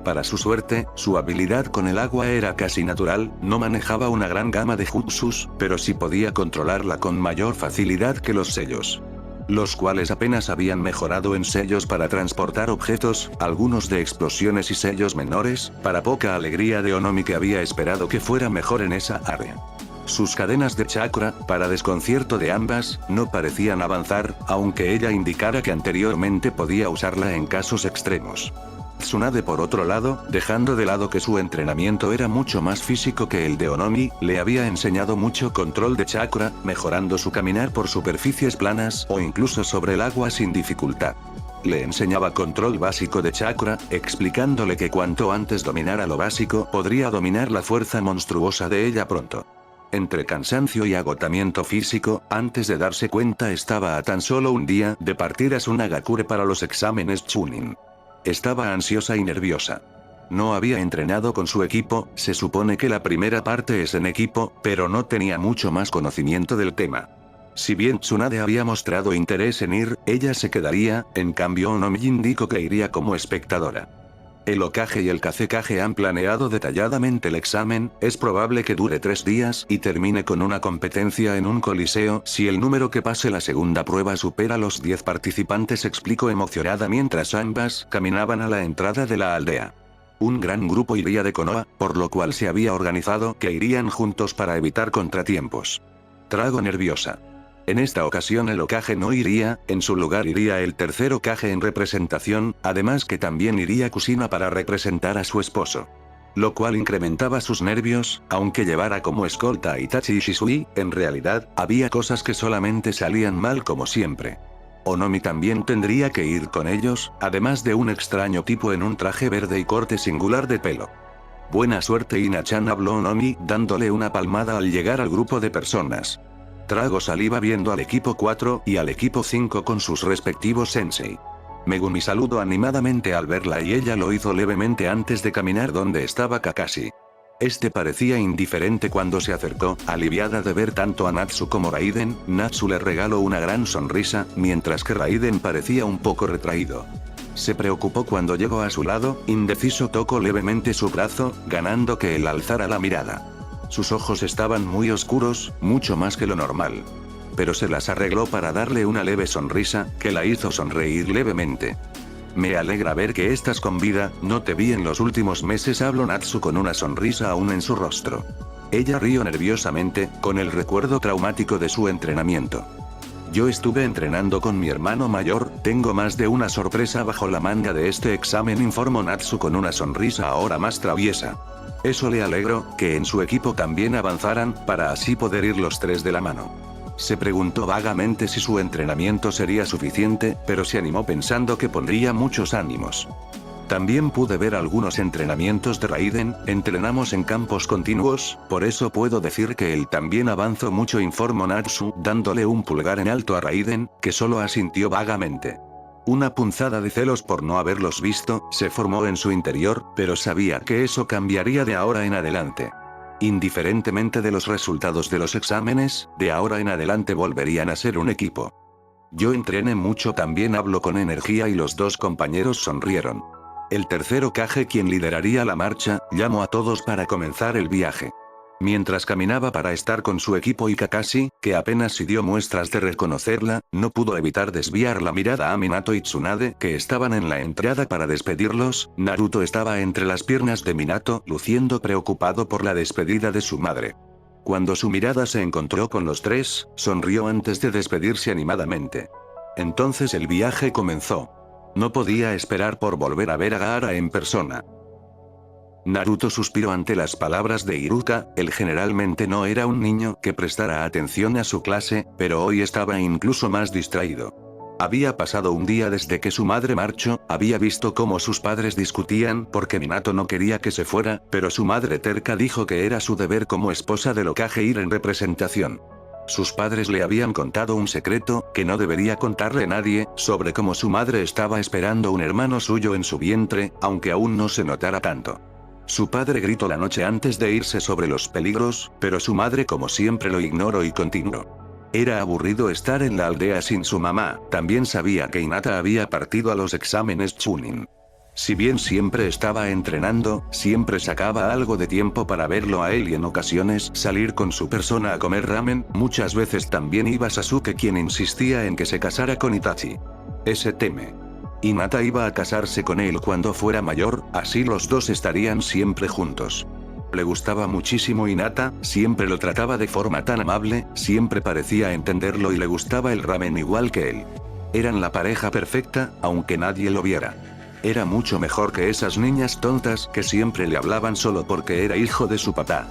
Para su suerte, su habilidad con el agua era casi natural, no manejaba una gran gama de jutsus, pero sí podía controlarla con mayor facilidad que los sellos. Los cuales apenas habían mejorado en sellos para transportar objetos, algunos de explosiones y sellos menores, para poca alegría de Onomi que había esperado que fuera mejor en esa área. Sus cadenas de chakra, para desconcierto de ambas, no parecían avanzar, aunque ella indicara que anteriormente podía usarla en casos extremos. Tsunade por otro lado, dejando de lado que su entrenamiento era mucho más físico que el de Onomi, le había enseñado mucho control de chakra, mejorando su caminar por superficies planas o incluso sobre el agua sin dificultad. Le enseñaba control básico de chakra, explicándole que cuanto antes dominara lo básico, podría dominar la fuerza monstruosa de ella pronto. Entre cansancio y agotamiento físico, antes de darse cuenta estaba a tan solo un día de partir a Sunagakure para los exámenes Chunin. Estaba ansiosa y nerviosa. No había entrenado con su equipo, se supone que la primera parte es en equipo, pero no tenía mucho más conocimiento del tema. Si bien Tsunade había mostrado interés en ir, ella se quedaría, en cambio Onomi indicó que iría como espectadora. El Hokage y el Kazekage han planeado detalladamente el examen, es probable que dure 3 días y termine con una competencia en un coliseo si el número que pase la segunda prueba supera los 10 participantes, explicó emocionada mientras ambas caminaban a la entrada de la aldea. Un gran grupo iría de Konoha, por lo cual se había organizado que irían juntos para evitar contratiempos. Trago nerviosa. En esta ocasión el Hokage no iría, en su lugar iría el tercer Hokage en representación, además que también iría Kushina para representar a su esposo. Lo cual incrementaba sus nervios, aunque llevara como escolta a Itachi y Shisui, en realidad, había cosas que solamente salían mal como siempre. Onomi también tendría que ir con ellos, además de un extraño tipo en un traje verde y corte singular de pelo. Buena suerte, Ina-chan, habló Onomi, dándole una palmada al llegar al grupo de personas. Trago saliva viendo al equipo 4 y al equipo 5 con sus respectivos sensei. Megumi saludó animadamente al verla y ella lo hizo levemente antes de caminar donde estaba Kakashi. Este parecía indiferente cuando se acercó, aliviada de ver tanto a Natsu como Raiden. Natsu le regaló una gran sonrisa, mientras que Raiden parecía un poco retraído. Se preocupó cuando llegó a su lado, indeciso tocó levemente su brazo, ganando que él alzara la mirada. Sus ojos estaban muy oscuros, mucho más que lo normal. Pero se las arregló para darle una leve sonrisa, que la hizo sonreír levemente. Me alegra ver que estás con vida, no te vi en los últimos meses, habló Natsu con una sonrisa aún en su rostro. Ella rió nerviosamente, con el recuerdo traumático de su entrenamiento. Yo estuve entrenando con mi hermano mayor, tengo más de una sorpresa bajo la manga de este examen, informó Natsu con una sonrisa ahora más traviesa. Eso le alegró, que en su equipo también avanzaran, para así poder ir los 3 de la mano. Se preguntó vagamente si su entrenamiento sería suficiente, pero se animó pensando que pondría muchos ánimos. También pude ver algunos entrenamientos de Raiden, entrenamos en campos continuos, por eso puedo decir que él también avanzó mucho, informó Natsu, dándole un pulgar en alto a Raiden, que solo asintió vagamente. Una punzada de celos por no haberlos visto se formó en su interior, pero sabía que eso cambiaría de ahora en adelante. Indiferentemente de los resultados de los exámenes, de ahora en adelante volverían a ser un equipo. Yo entrené mucho, también habló con energía y los 2 compañeros sonrieron. El tercer Hokage, quien lideraría la marcha, llamó a todos para comenzar el viaje. Mientras caminaba para estar con su equipo y Kakashi, que apenas si dio muestras de reconocerla, no pudo evitar desviar la mirada a Minato y Tsunade, que estaban en la entrada para despedirlos. Naruto estaba entre las piernas de Minato, luciendo preocupado por la despedida de su madre. Cuando su mirada se encontró con los 3, sonrió antes de despedirse animadamente. Entonces el viaje comenzó. No podía esperar por volver a ver a Gaara en persona. Naruto suspiró ante las palabras de Iruka, él generalmente no era un niño que prestara atención a su clase, pero hoy estaba incluso más distraído. Había pasado un día desde que su madre marchó, había visto cómo sus padres discutían porque Minato no quería que se fuera, pero su madre terca dijo que era su deber como esposa del Hokage ir en representación. Sus padres le habían contado un secreto, que no debería contarle a nadie, sobre cómo su madre estaba esperando un hermano suyo en su vientre, aunque aún no se notara tanto. Su padre gritó la noche antes de irse sobre los peligros, pero su madre como siempre lo ignoró y continuó. Era aburrido estar en la aldea sin su mamá, también sabía que Hinata había partido a los exámenes Chunin. Si bien siempre estaba entrenando, siempre sacaba algo de tiempo para verlo a él y en ocasiones salir con su persona a comer ramen, muchas veces también iba Sasuke, quien insistía en que se casara con Itachi. Ese teme. Hinata iba a casarse con él cuando fuera mayor, así los 2 estarían siempre juntos. Le gustaba muchísimo Hinata, siempre lo trataba de forma tan amable, siempre parecía entenderlo y le gustaba el ramen igual que él. Eran la pareja perfecta, aunque nadie lo viera. Era mucho mejor que esas niñas tontas que siempre le hablaban solo porque era hijo de su papá.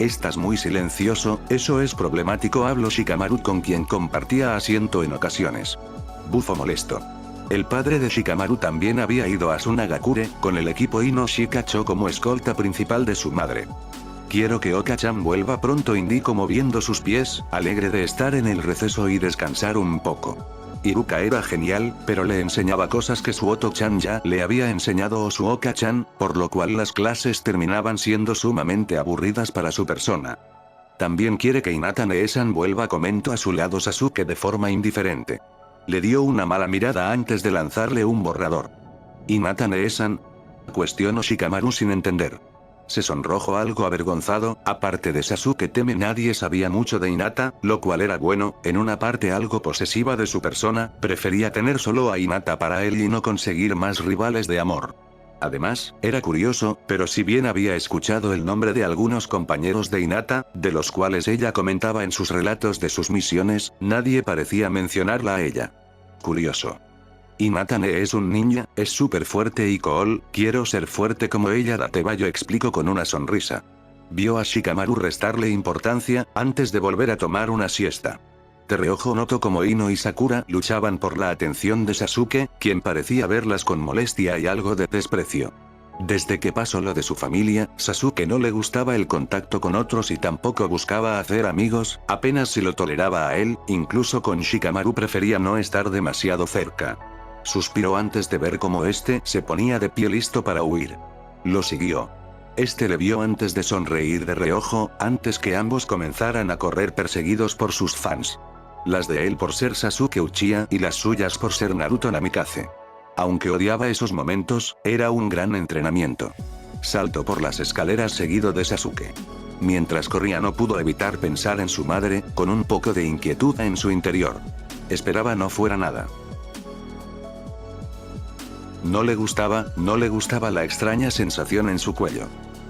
Estás muy silencioso, eso es problemático, habló Shikamaru, con quien compartía asiento en ocasiones. Bufo molesto. El padre de Shikamaru también había ido a Sunagakure, con el equipo Ino Shikacho como escolta principal de su madre. Quiero que Oka-chan vuelva pronto, indicó moviendo sus pies, alegre de estar en el receso y descansar un poco. Iruka era genial, pero le enseñaba cosas que su Oto-chan ya le había enseñado o su Oka-chan, por lo cual las clases terminaban siendo sumamente aburridas para su persona. También quiere que Hinata Nee-san vuelva, comentó a su lado Sasuke de forma indiferente. Le dio una mala mirada antes de lanzarle un borrador. ¿Hinata Nee-san?, cuestionó Shikamaru sin entender. Se sonrojó algo avergonzado. Aparte de Sasuke Teme, nadie sabía mucho de Hinata, lo cual era bueno. En una parte algo posesiva de su persona, prefería tener solo a Hinata para él y no conseguir más rivales de amor. Además, era curioso, pero si bien había escuchado el nombre de algunos compañeros de Hinata, de los cuales ella comentaba en sus relatos de sus misiones, nadie parecía mencionarla a ella. Curioso. Hinata Nee es un ninja, es súper fuerte y cool, quiero ser fuerte como ella. Datebayo explicó con una sonrisa. Vio a Shikamaru restarle importancia, antes de volver a tomar una siesta. De reojo notó como Ino y Sakura luchaban por la atención de Sasuke, quien parecía verlas con molestia y algo de desprecio. Desde que pasó lo de su familia, Sasuke no le gustaba el contacto con otros y tampoco buscaba hacer amigos, apenas si lo toleraba a él, incluso con Shikamaru prefería no estar demasiado cerca. Suspiró antes de ver cómo este se ponía de pie listo para huir. Lo siguió. Este le vio antes de sonreír de reojo, antes que ambos comenzaran a correr perseguidos por sus fans. Las de él por ser Sasuke Uchiha y las suyas por ser Naruto Namikaze. Aunque odiaba esos momentos, era un gran entrenamiento. Saltó por las escaleras seguido de Sasuke. Mientras corría no pudo evitar pensar en su madre, con un poco de inquietud en su interior. Esperaba no fuera nada. No le gustaba la extraña sensación en su cuello.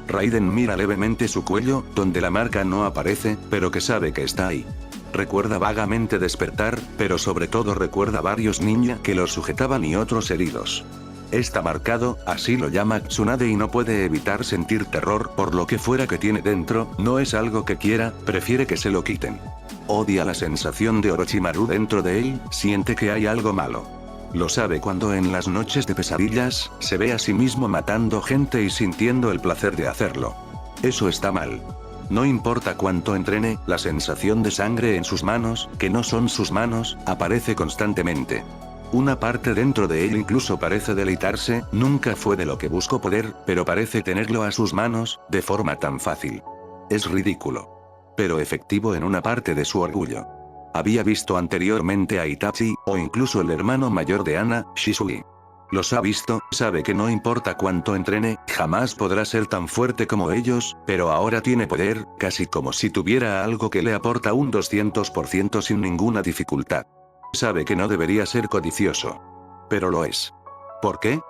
Raiden mira levemente su cuello, donde la marca no aparece, pero que sabe que está ahí. Recuerda vagamente despertar, pero sobre todo recuerda varios ninja que lo sujetaban y otros heridos. Está marcado, así lo llama Tsunade, y no puede evitar sentir terror por lo que fuera que tiene dentro. No es algo que quiera, prefiere que se lo quiten. Odia la sensación de Orochimaru dentro de él, siente que hay algo malo. Lo sabe cuando en las noches de pesadillas, se ve a sí mismo matando gente y sintiendo el placer de hacerlo. Eso está mal. No importa cuánto entrene, la sensación de sangre en sus manos, que no son sus manos, aparece constantemente. Una parte dentro de él incluso parece deleitarse, nunca fue de lo que buscó poder, pero parece tenerlo a sus manos, de forma tan fácil. Es ridículo. Pero efectivo en una parte de su orgullo. Había visto anteriormente a Itachi, o incluso el hermano mayor de Ana, Shisui. Los ha visto, sabe que no importa cuánto entrene, jamás podrá ser tan fuerte como ellos, pero ahora tiene poder, casi como si tuviera algo que le aporta un 200% sin ninguna dificultad. Sabe que no debería ser codicioso. Pero lo es. ¿Por qué?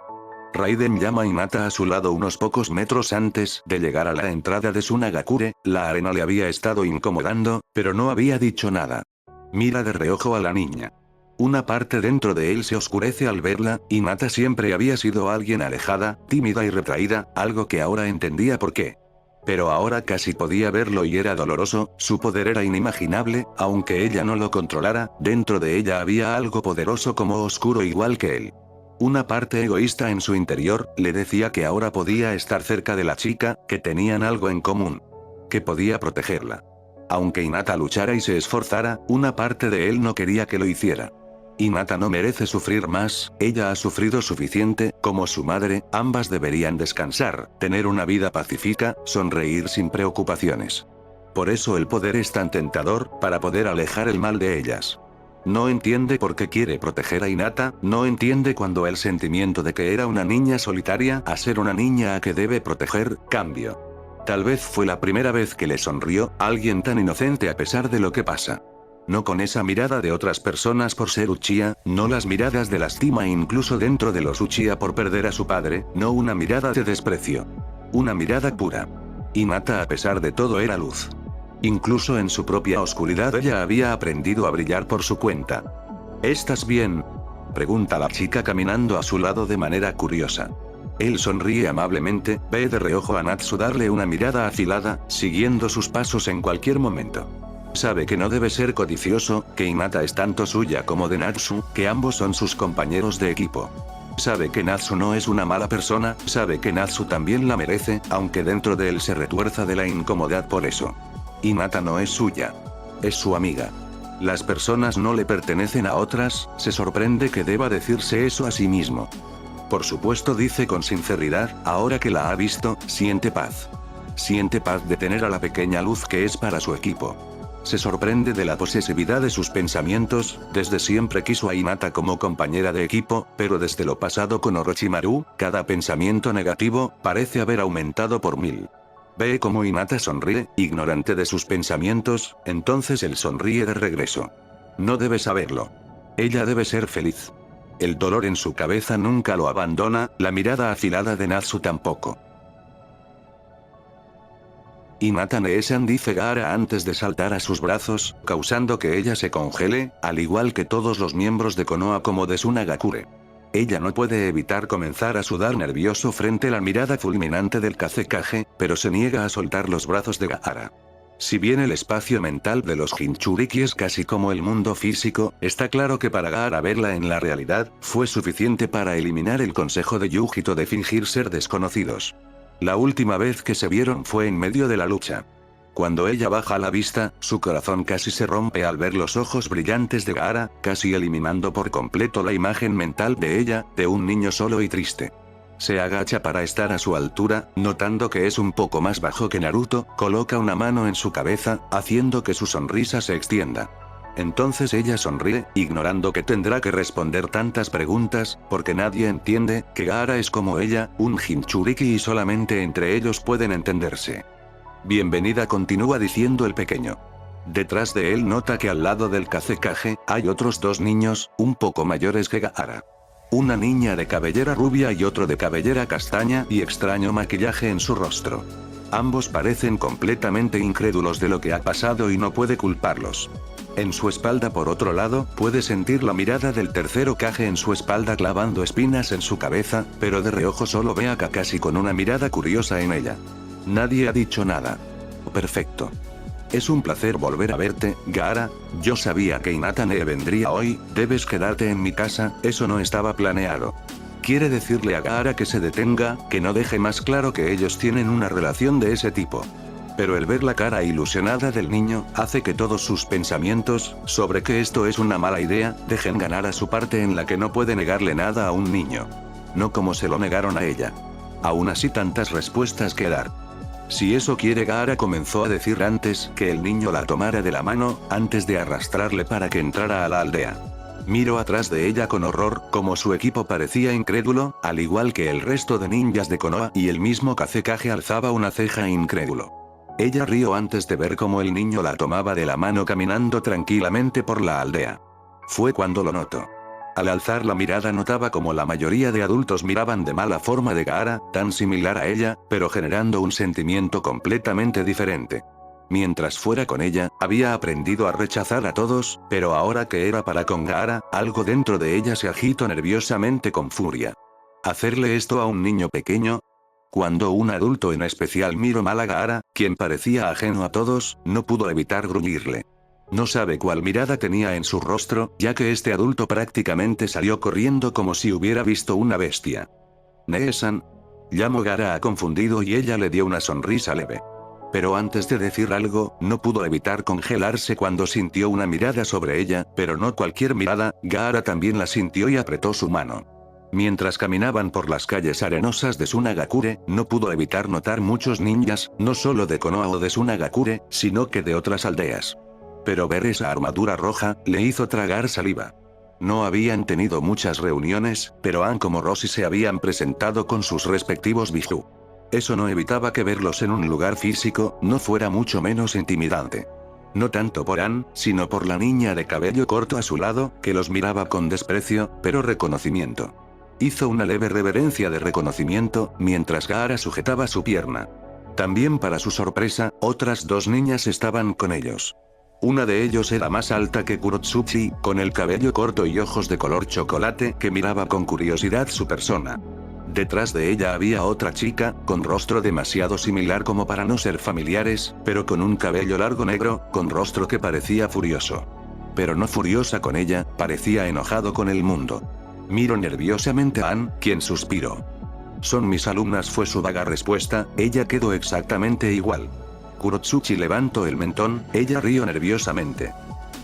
Raiden llama a Hinata a su lado unos pocos metros antes de llegar a la entrada de Sunagakure. La arena le había estado incomodando, pero no había dicho nada. Mira de reojo a la niña. Una parte dentro de él se oscurece al verla. Hinata siempre había sido alguien alejada, tímida y retraída, algo que ahora entendía por qué. Pero ahora casi podía verlo y era doloroso, su poder era inimaginable, aunque ella no lo controlara, dentro de ella había algo poderoso como oscuro igual que él. Una parte egoísta en su interior, le decía que ahora podía estar cerca de la chica, que tenían algo en común. Que podía protegerla. Aunque Hinata luchara y se esforzara, una parte de él no quería que lo hiciera. Hinata no merece sufrir más, ella ha sufrido suficiente, como su madre, ambas deberían descansar, tener una vida pacífica, sonreír sin preocupaciones. Por eso el poder es tan tentador, para poder alejar el mal de ellas. No entiende por qué quiere proteger a Hinata, no entiende cuando el sentimiento de que era una niña solitaria a ser una niña a que debe proteger, cambio. Tal vez fue la primera vez que le sonrió, alguien tan inocente a pesar de lo que pasa. No con esa mirada de otras personas por ser Uchiha, no las miradas de lastima incluso dentro de los Uchiha por perder a su padre, no una mirada de desprecio. Una mirada pura. Hinata a pesar de todo era luz. Incluso en su propia oscuridad ella había aprendido a brillar por su cuenta. ¿Estás bien?, pregunta la chica caminando a su lado de manera curiosa. Él sonríe amablemente, ve de reojo a Natsu darle una mirada afilada, siguiendo sus pasos en cualquier momento. Sabe que no debe ser codicioso, que Hinata es tanto suya como de Natsu, que ambos son sus compañeros de equipo. Sabe que Natsu no es una mala persona, sabe que Natsu también la merece, aunque dentro de él se retuerza de la incomodidad por eso. Hinata no es suya. Es su amiga. Las personas no le pertenecen a otras, se sorprende que deba decirse eso a sí mismo. Por supuesto dice con sinceridad, ahora que la ha visto, siente paz. Siente paz de tener a la pequeña luz que es para su equipo. Se sorprende de la posesividad de sus pensamientos, desde siempre quiso a Hinata como compañera de equipo, pero desde lo pasado con Orochimaru, cada pensamiento negativo, parece haber aumentado por 1000. Ve cómo Hinata sonríe, ignorante de sus pensamientos, entonces él sonríe de regreso. No debe saberlo. Ella debe ser feliz. El dolor en su cabeza nunca lo abandona, la mirada afilada de Natsu tampoco. Hinata Neesan, dice Gaara antes de saltar a sus brazos, causando que ella se congele, al igual que todos los miembros de Konoha como de Tsunagakure. Ella no puede evitar comenzar a sudar nervioso frente a la mirada fulminante del Kazekage, pero se niega a soltar los brazos de Gaara. Si bien el espacio mental de los Jinchuriki es casi como el mundo físico, está claro que para Gaara verla en la realidad, fue suficiente para eliminar el consejo de Yujito de fingir ser desconocidos. La última vez que se vieron fue en medio de la lucha. Cuando ella baja la vista, su corazón casi se rompe al ver los ojos brillantes de Gaara, casi eliminando por completo la imagen mental de ella, de un niño solo y triste. Se agacha para estar a su altura, notando que es un poco más bajo que Naruto, coloca una mano en su cabeza, haciendo que su sonrisa se extienda. Entonces ella sonríe, ignorando que tendrá que responder tantas preguntas, porque nadie entiende que Gaara es como ella, un Jinchuriki y solamente entre ellos pueden entenderse. Bienvenida, continúa diciendo el pequeño. Detrás de él nota que al lado del Kazekage, hay otros dos niños, un poco mayores que Gaara. Una niña de cabellera rubia y otro de cabellera castaña y extraño maquillaje en su rostro. Ambos parecen completamente incrédulos de lo que ha pasado y no puede culparlos. En su espalda por otro lado, puede sentir la mirada del tercero Kage en su espalda clavando espinas en su cabeza, pero de reojo solo ve a Kakashi con una mirada curiosa en ella. Nadie ha dicho nada. Perfecto. Es un placer volver a verte, Gaara, yo sabía que Hinata ne vendría hoy, debes quedarte en mi casa, eso no estaba planeado. Quiere decirle a Gaara que se detenga, que no deje más claro que ellos tienen una relación de ese tipo. Pero el ver la cara ilusionada del niño, hace que todos sus pensamientos, sobre que esto es una mala idea, dejen ganar a su parte en la que no puede negarle nada a un niño. No como se lo negaron a ella. Aún así tantas respuestas que dar. Si eso quiere, Gaara comenzó a decir antes que el niño la tomara de la mano, antes de arrastrarle para que entrara a la aldea. Miró atrás de ella con horror, como su equipo parecía incrédulo, al igual que el resto de ninjas de Konoha, y el mismo Kazekage alzaba una ceja incrédulo. Ella rió antes de ver cómo el niño la tomaba de la mano caminando tranquilamente por la aldea. Fue cuando lo notó. Al alzar la mirada notaba como la mayoría de adultos miraban de mala forma de Gaara, tan similar a ella, pero generando un sentimiento completamente diferente. Mientras fuera con ella, había aprendido a rechazar a todos, pero ahora que era para con Gaara, algo dentro de ella se agitó nerviosamente con furia. ¿Hacerle esto a un niño pequeño? Cuando un adulto en especial miró mal a Gaara, quien parecía ajeno a todos, no pudo evitar gruñirle. No sabe cuál mirada tenía en su rostro, ya que este adulto prácticamente salió corriendo como si hubiera visto una bestia. ¿Nee-san? Llamó Gaara confundido y ella le dio una sonrisa leve. Pero antes de decir algo, no pudo evitar congelarse cuando sintió una mirada sobre ella, pero no cualquier mirada, Gaara también la sintió y apretó su mano. Mientras caminaban por las calles arenosas de Tsunagakure, no pudo evitar notar muchos ninjas, no solo de Konoha o de Tsunagakure, sino que de otras aldeas. Pero ver esa armadura roja, le hizo tragar saliva. No habían tenido muchas reuniones, pero An como Roshi se habían presentado con sus respectivos biju. Eso no evitaba que verlos en un lugar físico, no fuera mucho menos intimidante. No tanto por An, sino por la niña de cabello corto a su lado, que los miraba con desprecio, pero reconocimiento. Hizo una leve reverencia de reconocimiento, mientras Gaara sujetaba su pierna. También para su sorpresa, otras dos niñas estaban con ellos. Una de ellos era más alta que Kurotsuchi, con el cabello corto y ojos de color chocolate, que miraba con curiosidad su persona. Detrás de ella había otra chica, con rostro demasiado similar como para no ser familiares, pero con un cabello largo negro, con rostro que parecía furioso. Pero no furiosa con ella, parecía enojado con el mundo. Miró nerviosamente a Ann, quien suspiró. Son mis alumnas, fue su vaga respuesta, ella quedó exactamente igual. Kurotsuchi levantó el mentón, ella rió nerviosamente.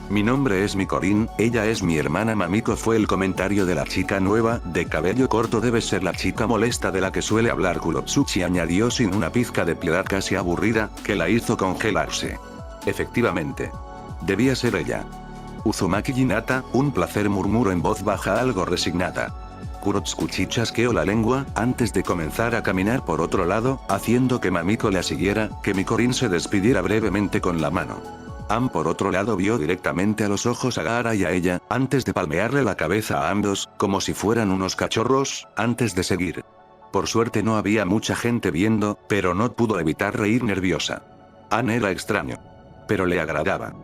Mi nombre es Mikorin, ella es mi hermana Mamiko, fue el comentario de la chica nueva, de cabello corto. Debe ser la chica molesta de la que suele hablar, Kurotsuchi añadió sin una pizca de piedad, casi aburrida, que la hizo congelarse. Efectivamente. Debía ser ella. Uzumaki Hinata, un placer, murmuró en voz baja algo resignada. Kurotsuchi chasqueó la lengua, antes de comenzar a caminar por otro lado, haciendo que Mamiko la siguiera, que Mikorin se despidiera brevemente con la mano. Ann por otro lado vio directamente a los ojos a Gaara y a ella, antes de palmearle la cabeza a ambos, como si fueran unos cachorros, antes de seguir. Por suerte no había mucha gente viendo, pero no pudo evitar reír nerviosa. Ann era extraño. Pero le agradaba.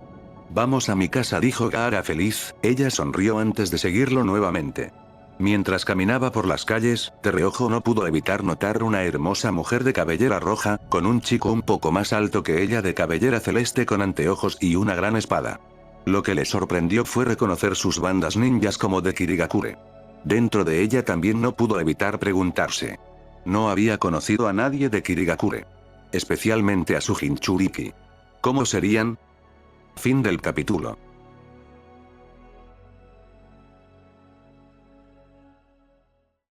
Vamos a mi casa, dijo Gaara feliz, ella sonrió antes de seguirlo nuevamente. Mientras caminaba por las calles, de reojo no pudo evitar notar una hermosa mujer de cabellera roja, con un chico un poco más alto que ella de cabellera celeste con anteojos y una gran espada. Lo que le sorprendió fue reconocer sus bandas ninjas como de Kirigakure. Dentro de ella también no pudo evitar preguntarse. No había conocido a nadie de Kirigakure. Especialmente a su Jinchuriki. ¿Cómo serían? Fin del capítulo.